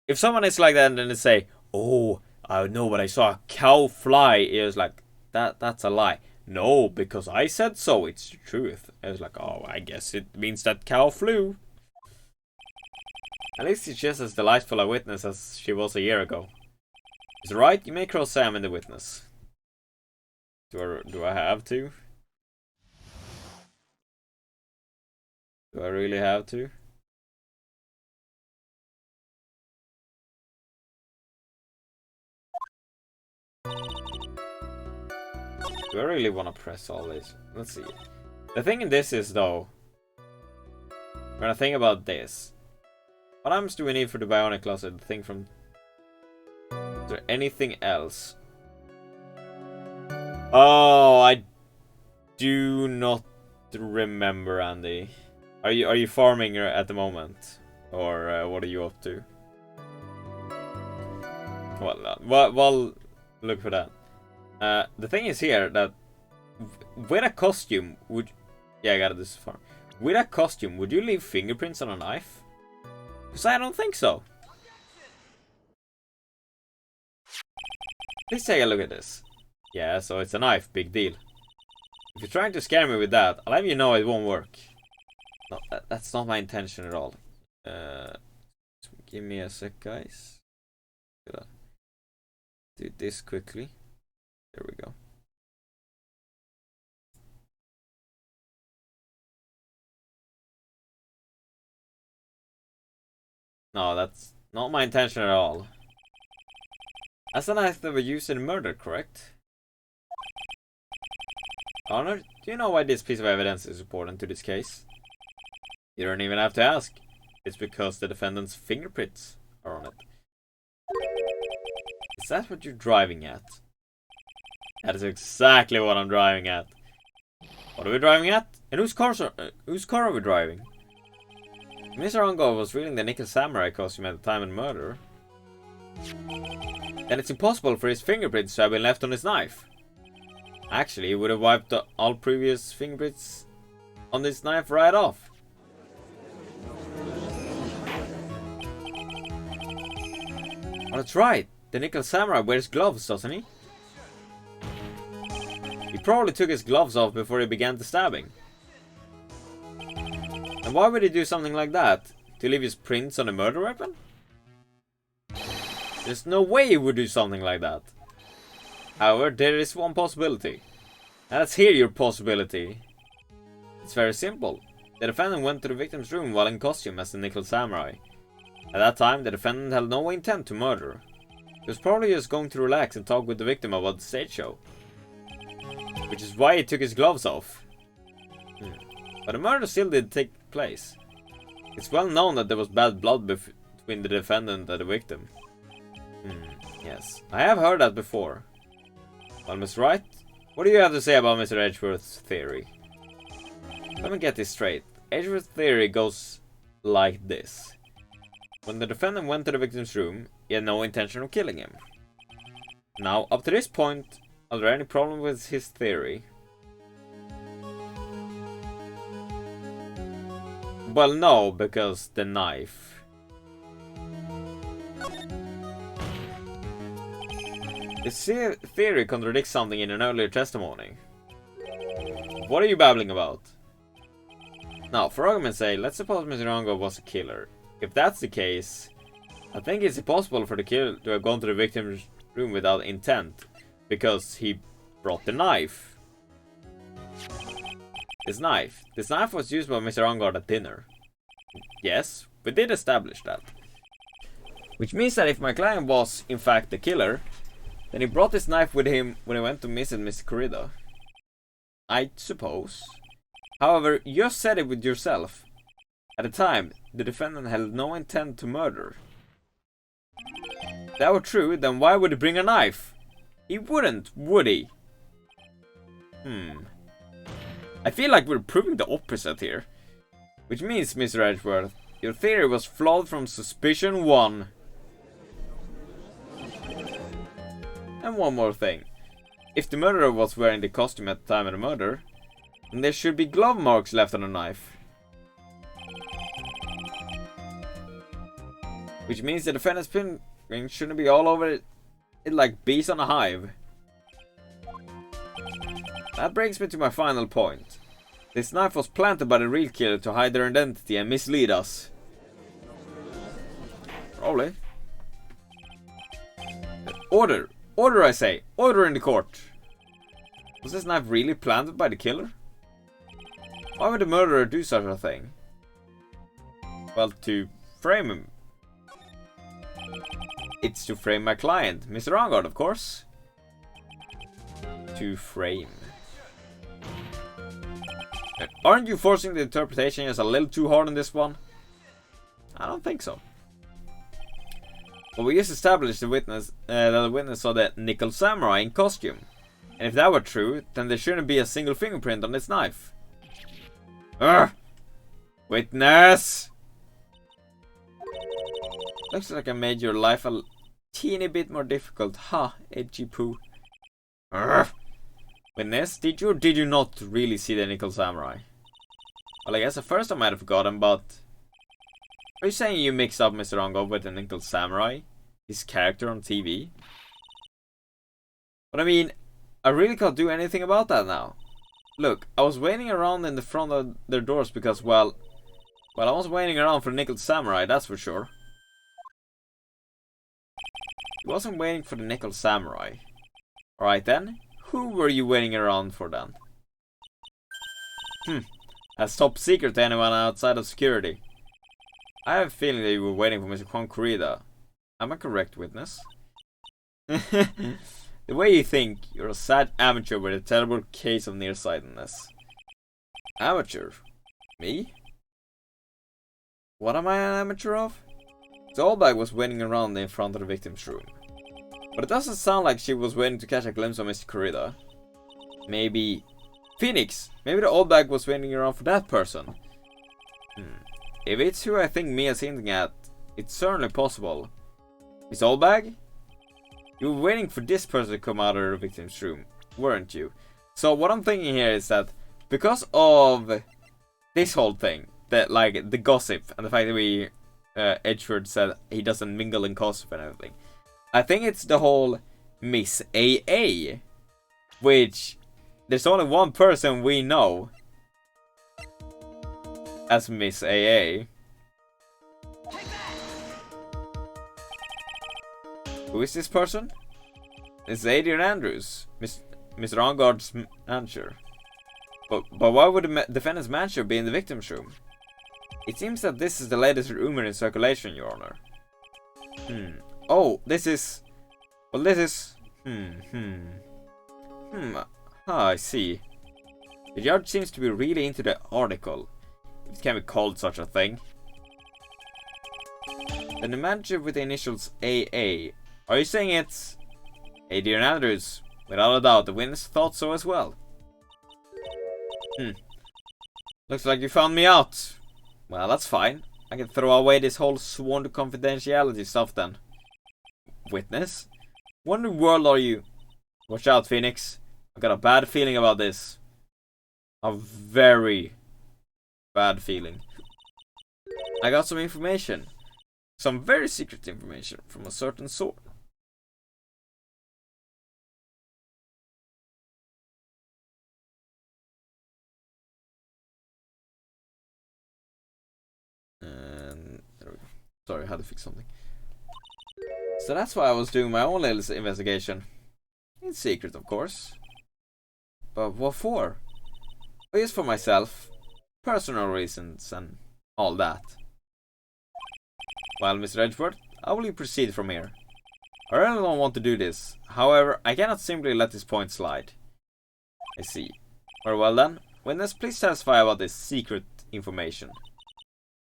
If someone is like that and then they say, oh, I know what I saw a cow fly, it was like, that's a lie. No, because I said so, it's the truth. It was like, oh, I guess it means that cow flew. At least she's just as delightful a witness as she was a year ago. Is it right? You may cross Sam in the witness. Do I have to? Do I really have to? Do I really want to press all this? Let's see. The thing in this is, though, when I think about this, what items do we need for the bionic closet? The thing from... Is there anything else? Oh, I do not remember, Andy. Are you farming at the moment, or what are you up to? Well, look for that. The thing is here that with a costume, yeah, I got this far. With a costume, would you leave fingerprints on a knife? Because I don't think so. Please take a look at this. Yeah, so it's a knife, big deal. If you're trying to scare me with that, I'll have you know it won't work. No, that's not my intention at all. Give me a sec, guys. Do this quickly. There we go. No, that's not my intention at all. That's a knife that was used in murder, correct? Honor, do you know why this piece of evidence is important to this case? You don't even have to ask. It's because the defendant's fingerprints are on it. Is that what you're driving at? That is exactly what I'm driving at. What are we driving at? And whose car are we driving? Mr. Ongo was reading the Nickel Samurai costume at the time of murder. Then it's impossible for his fingerprints to have been left on his knife. Actually, he would have wiped all previous fingerprints on this knife right off. Oh, that's right. The Nickel Samurai wears gloves, doesn't he? He probably took his gloves off before he began the stabbing. And why would he do something like that? To leave his prints on a murder weapon? There's no way he would do something like that. However, there is one possibility. And let's hear your possibility. It's very simple. The defendant went to the victim's room while in costume as the Nickel Samurai. At that time, the defendant had no intent to murder. He was probably just going to relax and talk with the victim about the stage show. Which is why he took his gloves off. But the murder still did take place. It's well known that there was bad blood between the defendant and the victim. Yes, I have heard that before. Well, Miss Wright, what do you have to say about Mr. Edgeworth's theory? Let me get this straight. Edgeworth's theory goes like this. When the defendant went to the victim's room, he had no intention of killing him. Now, up to this point, are there any problems with his theory? Well, no, because the knife. His theory contradicts something in an earlier testimony. What are you babbling about? Now, for argument's sake, let's suppose Mr. Ongo was a killer. If that's the case, I think it's impossible for the killer to have gone to the victim's room without intent, because he brought the knife. This knife was used by Mr. Ongo at dinner. Yes, we did establish that. Which means that if my client was, in fact, the killer, then he brought this knife with him when he went to visit Miss Corrida. I suppose. However, you just said it with yourself. At the time, the defendant had no intent to murder. If that were true, then why would he bring a knife? He wouldn't, would he? I feel like we're proving the opposite here. Which means, Mr. Edgeworth, Your theory was flawed from suspicion 1. And one more thing. If the murderer was wearing the costume at the time of the murder, then there should be glove marks left on the knife. Which means the defendant's fingerprint shouldn't be all over it like bees on a hive. That brings me to my final point. This knife was planted by the real killer to hide their identity and mislead us. Probably. Order! Order, I say! Order in the court! Was this knife really planted by the killer? Why would the murderer do such a thing? Well, to frame him. It's to frame my client, Mr. Angard, of course. To frame. Aren't you forcing the interpretation just a little too hard on this one? I don't think so. Well, we just established that the witness saw the nickel samurai in costume. And if that were true, then there shouldn't be a single fingerprint on this knife. Urgh! Witness! Looks like I made your life a teeny bit more difficult. Ha, edgy poo. Urgh! Witness, did you or did you not really see the nickel samurai? Well, I guess at first I might have forgotten, but... Are you saying you mixed up Mr. Ongo with the nickel samurai? His character on TV? But I mean, I really can't do anything about that now. Look, I was waiting around in the front of their doors because, well, I was waiting around for the nickel samurai, that's for sure. I wasn't waiting for the nickel samurai. Alright then, who were you waiting around for then? That's top secret to anyone outside of security. I have a feeling that you were waiting for Mr. Kwan Kurita. Am I correct, witness? The way you think, you're a sad amateur with a terrible case of nearsightedness. Amateur? Me? What am I an amateur of? The old bag was waiting around in front of the victim's room. But it doesn't sound like she was waiting to catch a glimpse of Mr. Kurita. Maybe... Phoenix! Maybe the old bag was waiting around for that person. If it's who I think Mia's hinting at, it's certainly possible. Miss Oldbag? You were waiting for this person to come out of the victim's room, weren't you? So what I'm thinking here is that because of this whole thing, that like the gossip and the fact that Edgeworth said he doesn't mingle in gossip and everything, I think it's the whole Miss AA, which there's only one person we know as Miss AA. Who is this person? It's Adrian Andrews, Mr. Angard's manager. But why would the defendant's manager be in the victim's room? It seems that this is the latest rumor in circulation, Your Honor. Oh, this is... Well, this is... Ah, I see. The judge seems to be really into the article, if it can be called such a thing. Then the manager with the initials AA. Are you saying it's... Adrian Andrews? Without a doubt, the witness thought so as well. Looks like you found me out. Well, that's fine. I can throw away this whole sworn to confidentiality stuff then. Witness? What in the world are you? Watch out, Phoenix. I got a bad feeling about this. A very bad feeling. I got some information. Some very secret information from a certain source. And there we go. Sorry, I had to fix something. So that's why I was doing my own little investigation. In secret, of course. But what for? Well, just for myself. Personal reasons and all that. Well, Mr. Edgeworth, how will you proceed from here? I really don't want to do this. However, I cannot simply let this point slide. I see. Very well then. Witness, please testify about this secret information.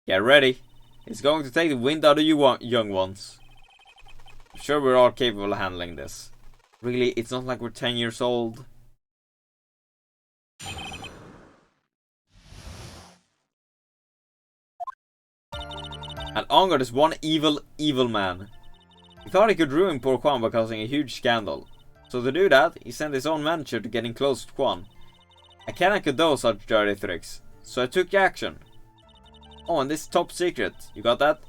Get ready. It's going to take the wind out of you young ones. I'm sure we're all capable of handling this. Really, it's not like we're 10 years old. And Angard is one evil, evil man. He thought he could ruin poor Quan by causing a huge scandal. So to do that, he sent his own manager to getting close to Quan. I cannot condone such dirty tricks, so I took action. Oh, and this top secret, you got that?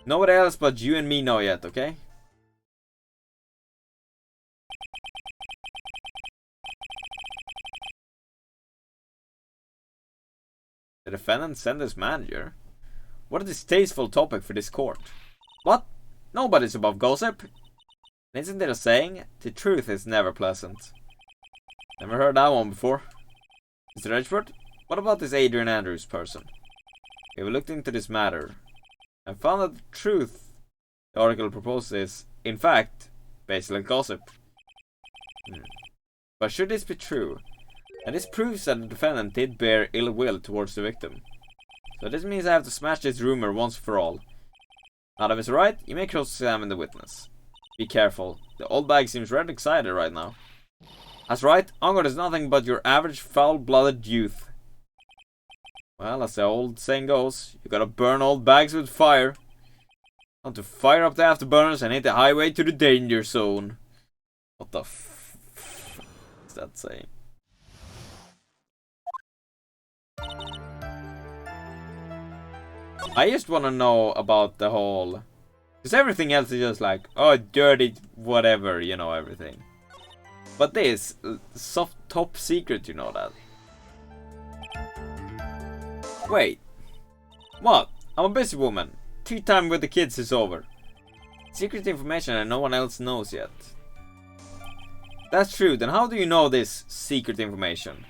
Nobody else but you and me know yet, okay? The defendant sent his manager? What a distasteful topic for this court. What? Nobody's above gossip. Isn't there a saying? The truth is never pleasant. Never heard that one before. Mr. Edgeworth, what about this Adrian Andrews person? We have looked into this matter and found that the truth the article proposes is, in fact, baseless gossip. But should this be true, and this proves that the defendant did bear ill will towards the victim. So this means I have to smash this rumor once for all. Now that Mr. Wright, you may cross-examine the witness. Be careful, the old bag seems rather excited right now. That's right, Angard is nothing but your average foul-blooded youth. Well, as the old saying goes, you gotta burn old bags with fire. Want to fire up the afterburners and hit the highway to the danger zone. What the f is that saying? I just wanna know about the whole... Because everything else is just like, oh, dirty, whatever, you know, everything. But this, soft top secret, you know that. Wait. What? I'm a busy woman. Tea time with the kids is over. Secret information and no one else knows yet. That's true, then how do you know this secret information?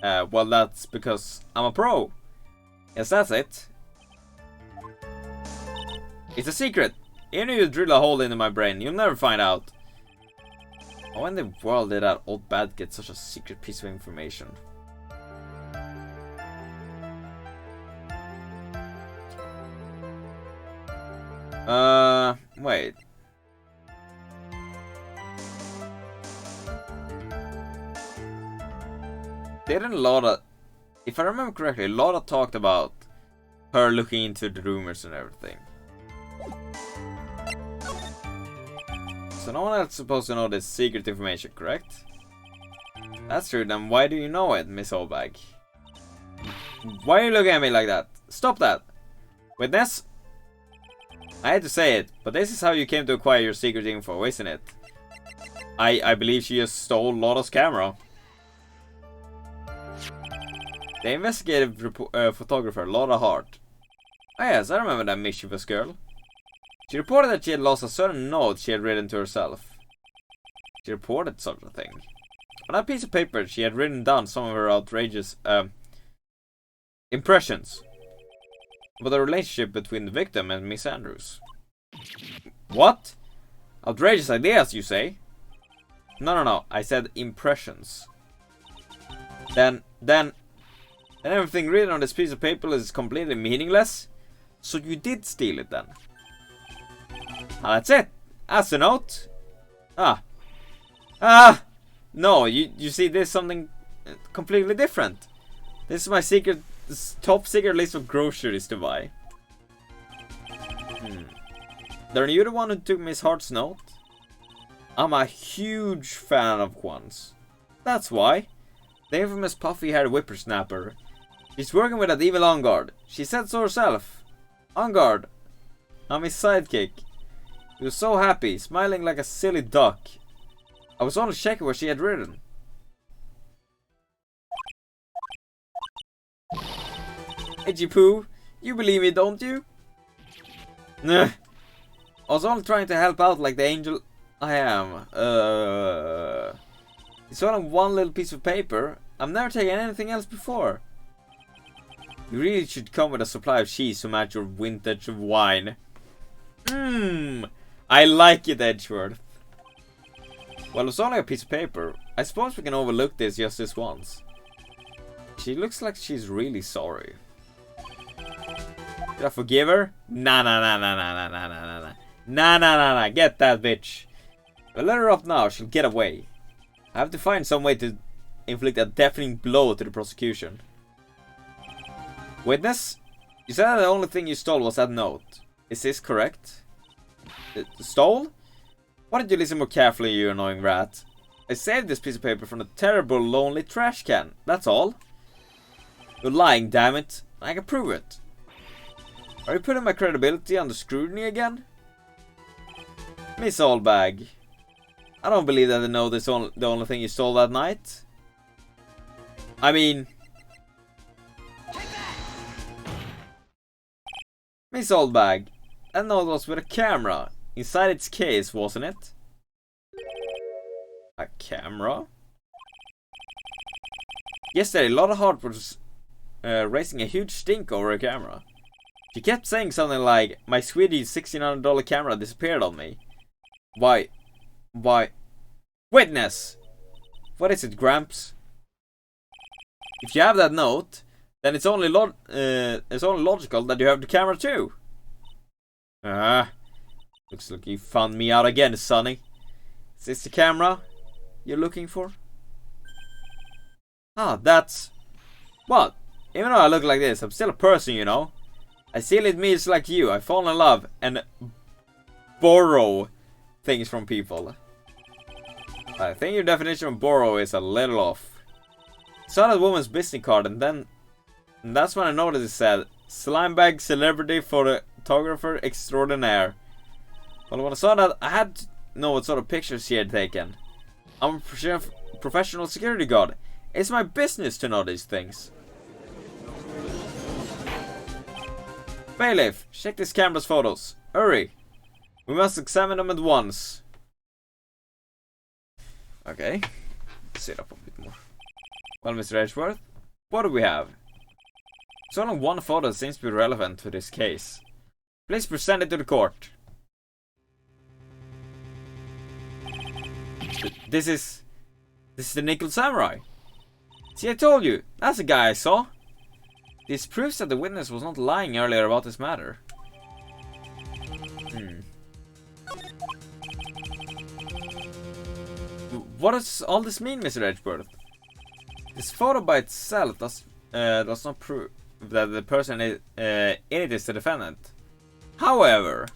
Well, that's because I'm a pro. Yes, that's it. It's a secret. Even if you drill a hole into my brain, you'll never find out. How in the world did that old bat get such a secret piece of information? Wait. Didn't Laura, if I remember correctly, Laura talked about her looking into the rumors and everything. So no one else is supposed to know this secret information, correct? That's true, then why do you know it, Miss Oldbag? Why are you looking at me like that? Stop that! Witness? I hate to say it, but this is how you came to acquire your secret info, isn't it? I believe she just stole Laura's camera. The investigative photographer, Laura Hart. Oh yes, I remember that mischievous girl. She reported that she had lost a certain note she had written to herself. She reported such a thing. On that piece of paper, she had written down some of her outrageous impressions about the relationship between the victim and Miss Andrews. What? Outrageous ideas, you say? No, I said impressions. Then everything written on this piece of paper is completely meaningless? So you did steal it then? That's it. That's a note. No, you see, there's something completely different. This is my top secret list of groceries to buy. Are you the one who took Miss Hart's note? I'm a huge fan of Quan's. That's why. The infamous puffy-haired whippersnapper. She's working with that evil Angard. She said so herself. Angard. I'm his sidekick. He was so happy, smiling like a silly duck. I was only checking what she had written. Edgy Pooh, you believe me, don't you? Nah. I was only trying to help out like the angel I am. It's only one little piece of paper. I've never taken anything else before. You really should come with a supply of cheese to match your vintage of wine. I like it, Edgeworth. Well, it's only a piece of paper. I suppose we can overlook this just this once. She looks like she's really sorry. Did I forgive her? Nah. Get that bitch. If I let her up now, she'll get away. I have to find some way to inflict a deafening blow to the prosecution. Witness? You said that the only thing you stole was that note. Is this correct? Stole? Why did you listen more carefully, you annoying rat? I saved this piece of paper from the terrible, lonely trash can. That's all. You're lying, damn it. I can prove it. Are you putting my credibility under scrutiny again? Miss Oldbag. I don't believe that the note is the only thing you stole that night. I mean... Miss Oldbag, that note was with a camera inside its case, wasn't it? A camera? Yesterday, Lotta Hart was raising a huge stink over a camera. She kept saying something like, my sweetie $1,600 camera disappeared on me. Why? Witness! What is it, Gramps? If you have that note, then it's only logical that you have the camera too. Looks like you found me out again, Sonny. Is this the camera you're looking for? Ah, that's... What? Even though I look like this, I'm still a person, you know. I still admit like you. I fall in love and borrow things from people. I think your definition of borrow is a little off. I saw that woman's business card and that's when I noticed it said Slimebag Celebrity Photographer Extraordinaire. Well, when I saw that, I had to know what sort of pictures she had taken. I'm a professional security guard. It's my business to know these things. Bailiff, check this camera's photos. Hurry. We must examine them at once. Okay. Sit up a bit more. Well, Mr. Edgeworth, what do we have? There's only one photo that seems to be relevant to this case. Please present it to the court. This is the Nickel Samurai. See, I told you. That's the guy I saw. This proves that the witness was not lying earlier about this matter. What does all this mean, Mr. Edgeworth? This photo by itself does not prove that the person in it is the defendant. However,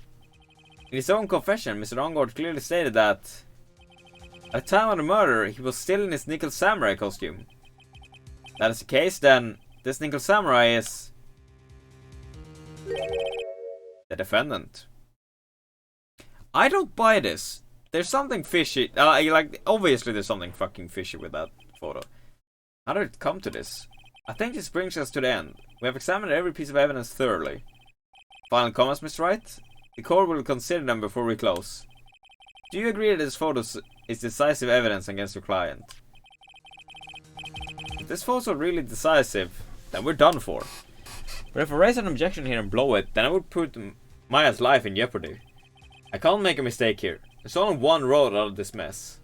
in his own confession, Mr. Ongard clearly stated that at the time of the murder, he was still in his Nickel Samurai costume. If that is the case, then this Nickel Samurai is the defendant. I don't buy this. There's something fishy. Like, obviously there's something fucking fishy with that photo. How did it come to this? I think this brings us to the end. We have examined every piece of evidence thoroughly. Final comments, Mr. Wright? The court will consider them before we close. Do you agree that this photo is decisive evidence against your client? If this photo is really decisive, then we're done for. But if I raise an objection here and blow it, then I would put Maya's life in jeopardy. I can't make a mistake here. There's only one road out of this mess.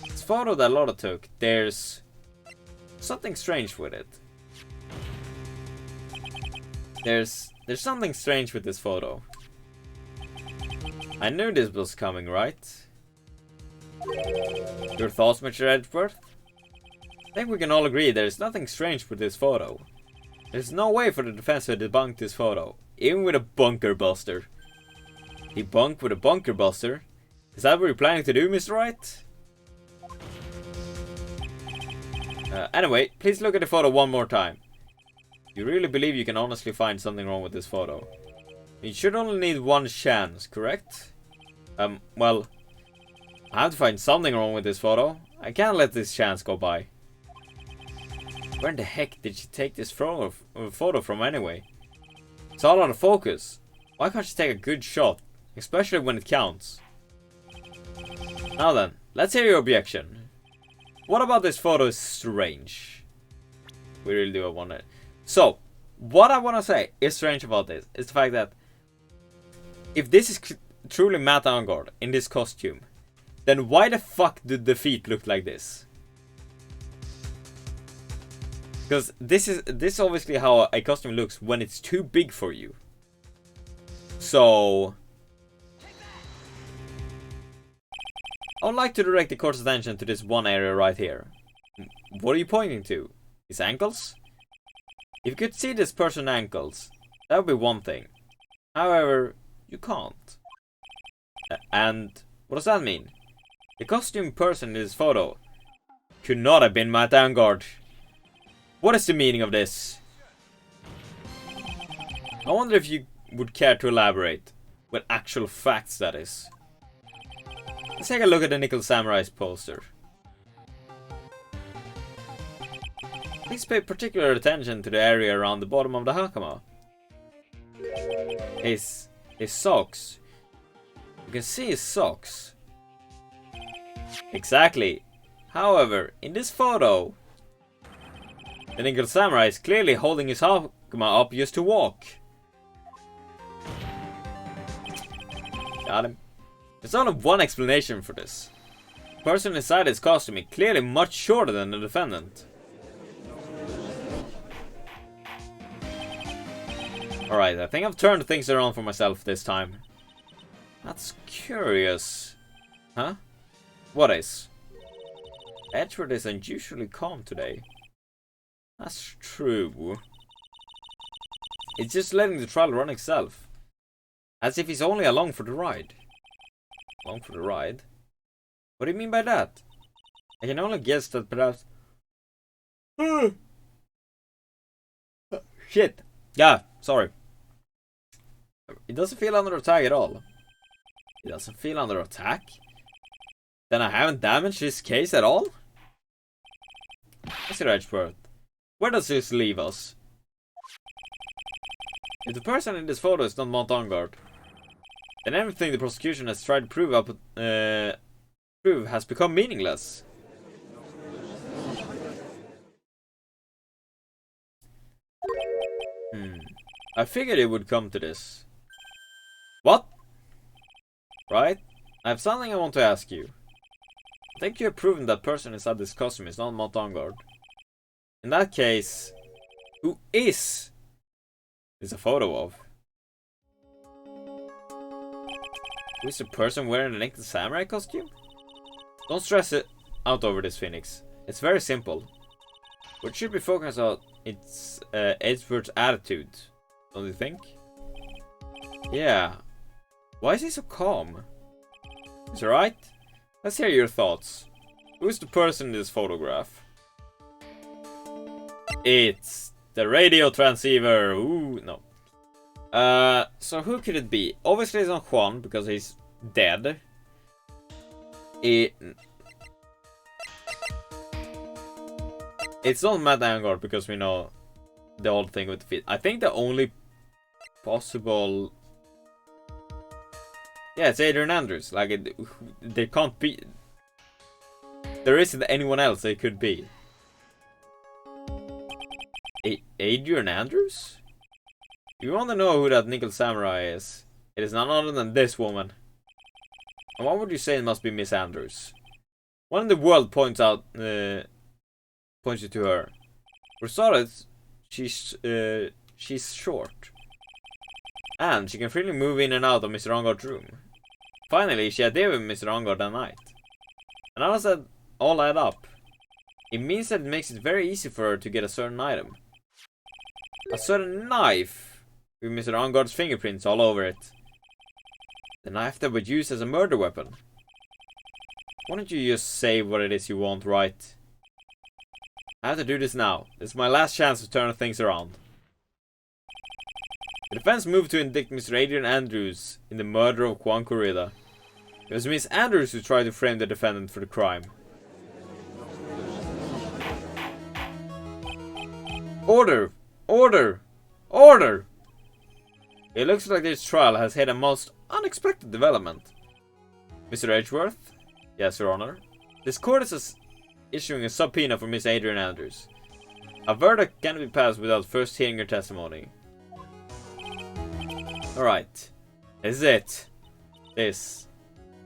This photo that Lotta took, there's something strange with it. There's something strange with this photo. I knew this was coming, right? Your thoughts, Mr. Edgeworth? I think we can all agree there's nothing strange with this photo. There's no way for the defense to debunk this photo, even with a bunker buster. Debunk with a bunker buster? Is that what you're planning to do, Mr. Wright? Anyway, please look at the photo one more time. You really believe you can honestly find something wrong with this photo? You should only need one chance, correct? Well, I have to find something wrong with this photo. I can't let this chance go by. Where in the heck did she take this photo from anyway? It's all out of focus. Why can't she take a good shot? Especially when it counts. Now then, let's hear your objection. What about this photo is strange? We really do want it. So, what I want to say is strange about this is the fact that if this is truly Matt Angard in this costume, then why the fuck did the feet look like this? Because this is obviously how a costume looks when it's too big for you. So I would like to direct the court's attention to this one area right here. What are you pointing to? His ankles? If you could see this person's ankles, that would be one thing. However, you can't. And what does that mean? The costumed person in this photo could not have been Matt Angard. What is the meaning of this? I wonder if you would care to elaborate. With actual facts, that is. Let's take a look at the Nickel Samurai's poster. Please pay particular attention to the area around the bottom of the hakama. His socks. You can see his socks. Exactly. However, in this photo, the Nickel Samurai is clearly holding his hakama up just to walk. Got him. There's only one explanation for this. The person inside his costume is clearly much shorter than the defendant. Alright, I think I've turned things around for myself this time. That's curious. Huh? What is? Edward is unusually calm today. That's true. It's just letting the trial run itself. As if he's only along for the ride. Along for the ride? What do you mean by that? I can only guess that perhaps... Shit. Yeah, sorry. It doesn't feel under attack at all. It doesn't feel under attack? Then I haven't damaged this case at all? Mr. Edgeworth, where does this leave us? If the person in this photo is not Mount Angard, then everything the prosecution has tried to prove has become meaningless. I figured it would come to this. What? Right? I have something I want to ask you. I think you have proven that person inside this costume is not Mount Angard. In that case, who is this a photo of? Who is the person wearing the Naked Samurai costume? Don't stress it out over this, Phoenix. It's very simple. What should be focused on is Edward's attitude, don't you think? Yeah. Why is he so calm? Is it right? Let's hear your thoughts. Who is the person in this photograph? It's the radio transceiver. Ooh, no. So who could it be? Obviously it's not Juan, because he's dead. It's not Matt Angard, because we know the old thing with the feet. I think the only possible... Yeah, it's Adrian Andrews. Like, there can't be... There isn't anyone else it could be. Adrian Andrews? If you want to know who that Nickel Samurai is, it is none other than this woman. And what would you say it must be Miss Andrews? What in the world points you to her? For starters, she's short. And she can freely move in and out of Mr. Angard's room. Finally, she had there with Mr. Angard that night. And how does that all add up? It means that it makes it very easy for her to get a certain item. A certain knife with Mr. Angard's fingerprints all over it. The knife that was used as a murder weapon. Why don't you just say what it is you want, right? I have to do this now. This is my last chance to turn things around. The defense moved to indict Mr. Adrian Andrews in the murder of Juan Corrida. It was Miss Andrews who tried to frame the defendant for the crime. Order! Order! Order! It looks like this trial has had a most unexpected development. Mr. Edgeworth? Yes, Your Honor. This court is issuing a subpoena for Miss Adrian Andrews. A verdict can't be passed without first hearing her testimony. Alright. This is it. This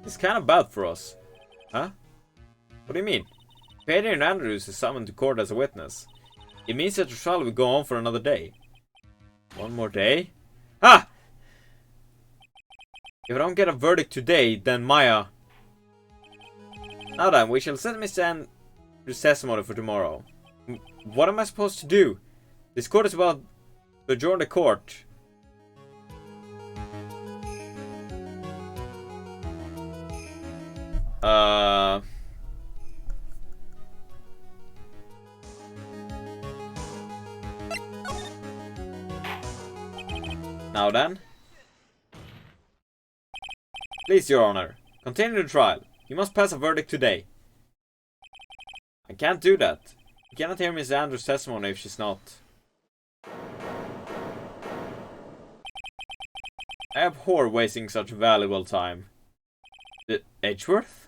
is kind of bad for us. Huh? What do you mean? If Adrian Andrews is summoned to court as a witness, it means that the trial will go on for another day. One more day? Ha! If I don't get a verdict today, then Maya... Now then, we shall set Mr. Andrews' testimony for tomorrow. What am I supposed to do? This court is about to adjourn the court. Now then. Please, Your Honor, continue the trial. You must pass a verdict today. I can't do that. You cannot hear Miss Andrews' testimony if she's not. I abhor wasting such valuable time. Edgeworth?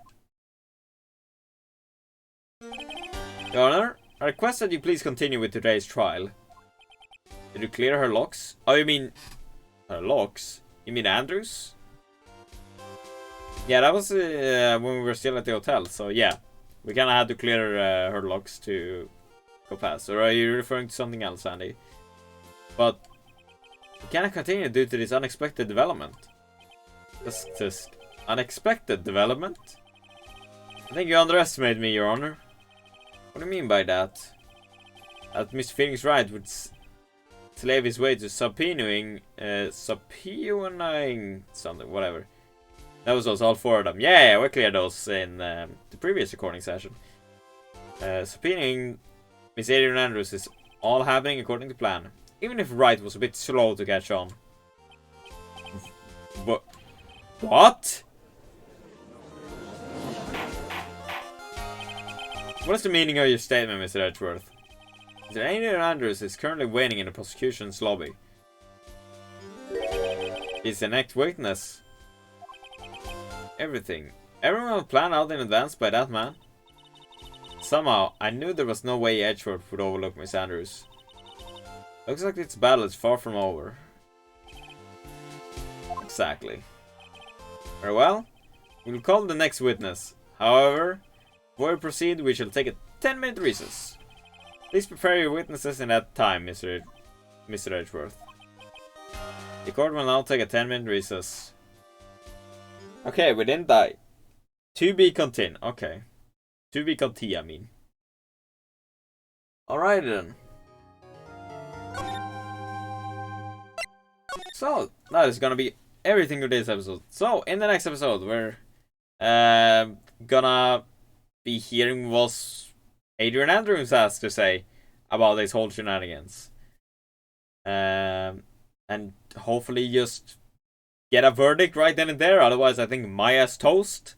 Your Honor, I request that you please continue with today's trial. Did you clear her locks? Oh, you mean... her locks? You mean Andrews? Yeah, that was when we were still at the hotel, so yeah. We kinda had to clear her locks to go past. Or are you referring to something else, Andy? But we cannot continue due to this unexpected development. This unexpected development? I think you underestimate me, Your Honor. What do you mean by that? That Mr. Phoenix Wright would slave his way to subpoenaing something, whatever. That was us, all four of them. Yeah, we cleared those in the previous recording session. Subpoenaing Miss Adrian Andrews is all happening according to plan. Even if Wright was a bit slow to catch on. What? What is the meaning of your statement, Mr. Edgeworth? Mr. Adrian Andrews is currently waiting in the prosecution's lobby. He's the next witness. Everything. Everyone was planned out in advance by that man. Somehow, I knew there was no way Edgeworth would overlook Miss Andrews. Looks like this battle is far from over. Exactly. Very well. We will call the next witness. However, before we proceed, we shall take a 10-minute recess. Please prepare your witnesses in that time, Mr. Edgeworth. The court will now take a 10-minute recess. Okay, we didn't die. To be continued. Okay. To be continued, I mean. Alright then. So, that is gonna be everything for this episode. So, in the next episode, we're gonna be hearing what Adrian Andrews has to say about this whole shenanigans. And hopefully just get a verdict right then and there. Otherwise, I think Maya's toast.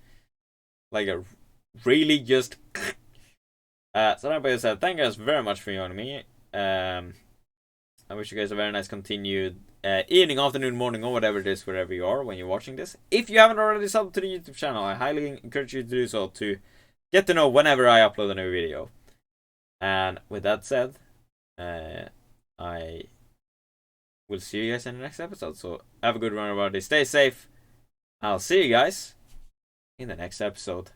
Like a really just... so that being said, thank you guys very much for joining me. I wish you guys a very nice continued evening, afternoon, morning, or whatever it is, wherever you are when you're watching this. If you haven't already subbed to the YouTube channel, I highly encourage you to do so to get to know whenever I upload a new video. And with that said, I will see you guys in the next episode. So have a good run, everybody. Stay safe. I'll see you guys in the next episode.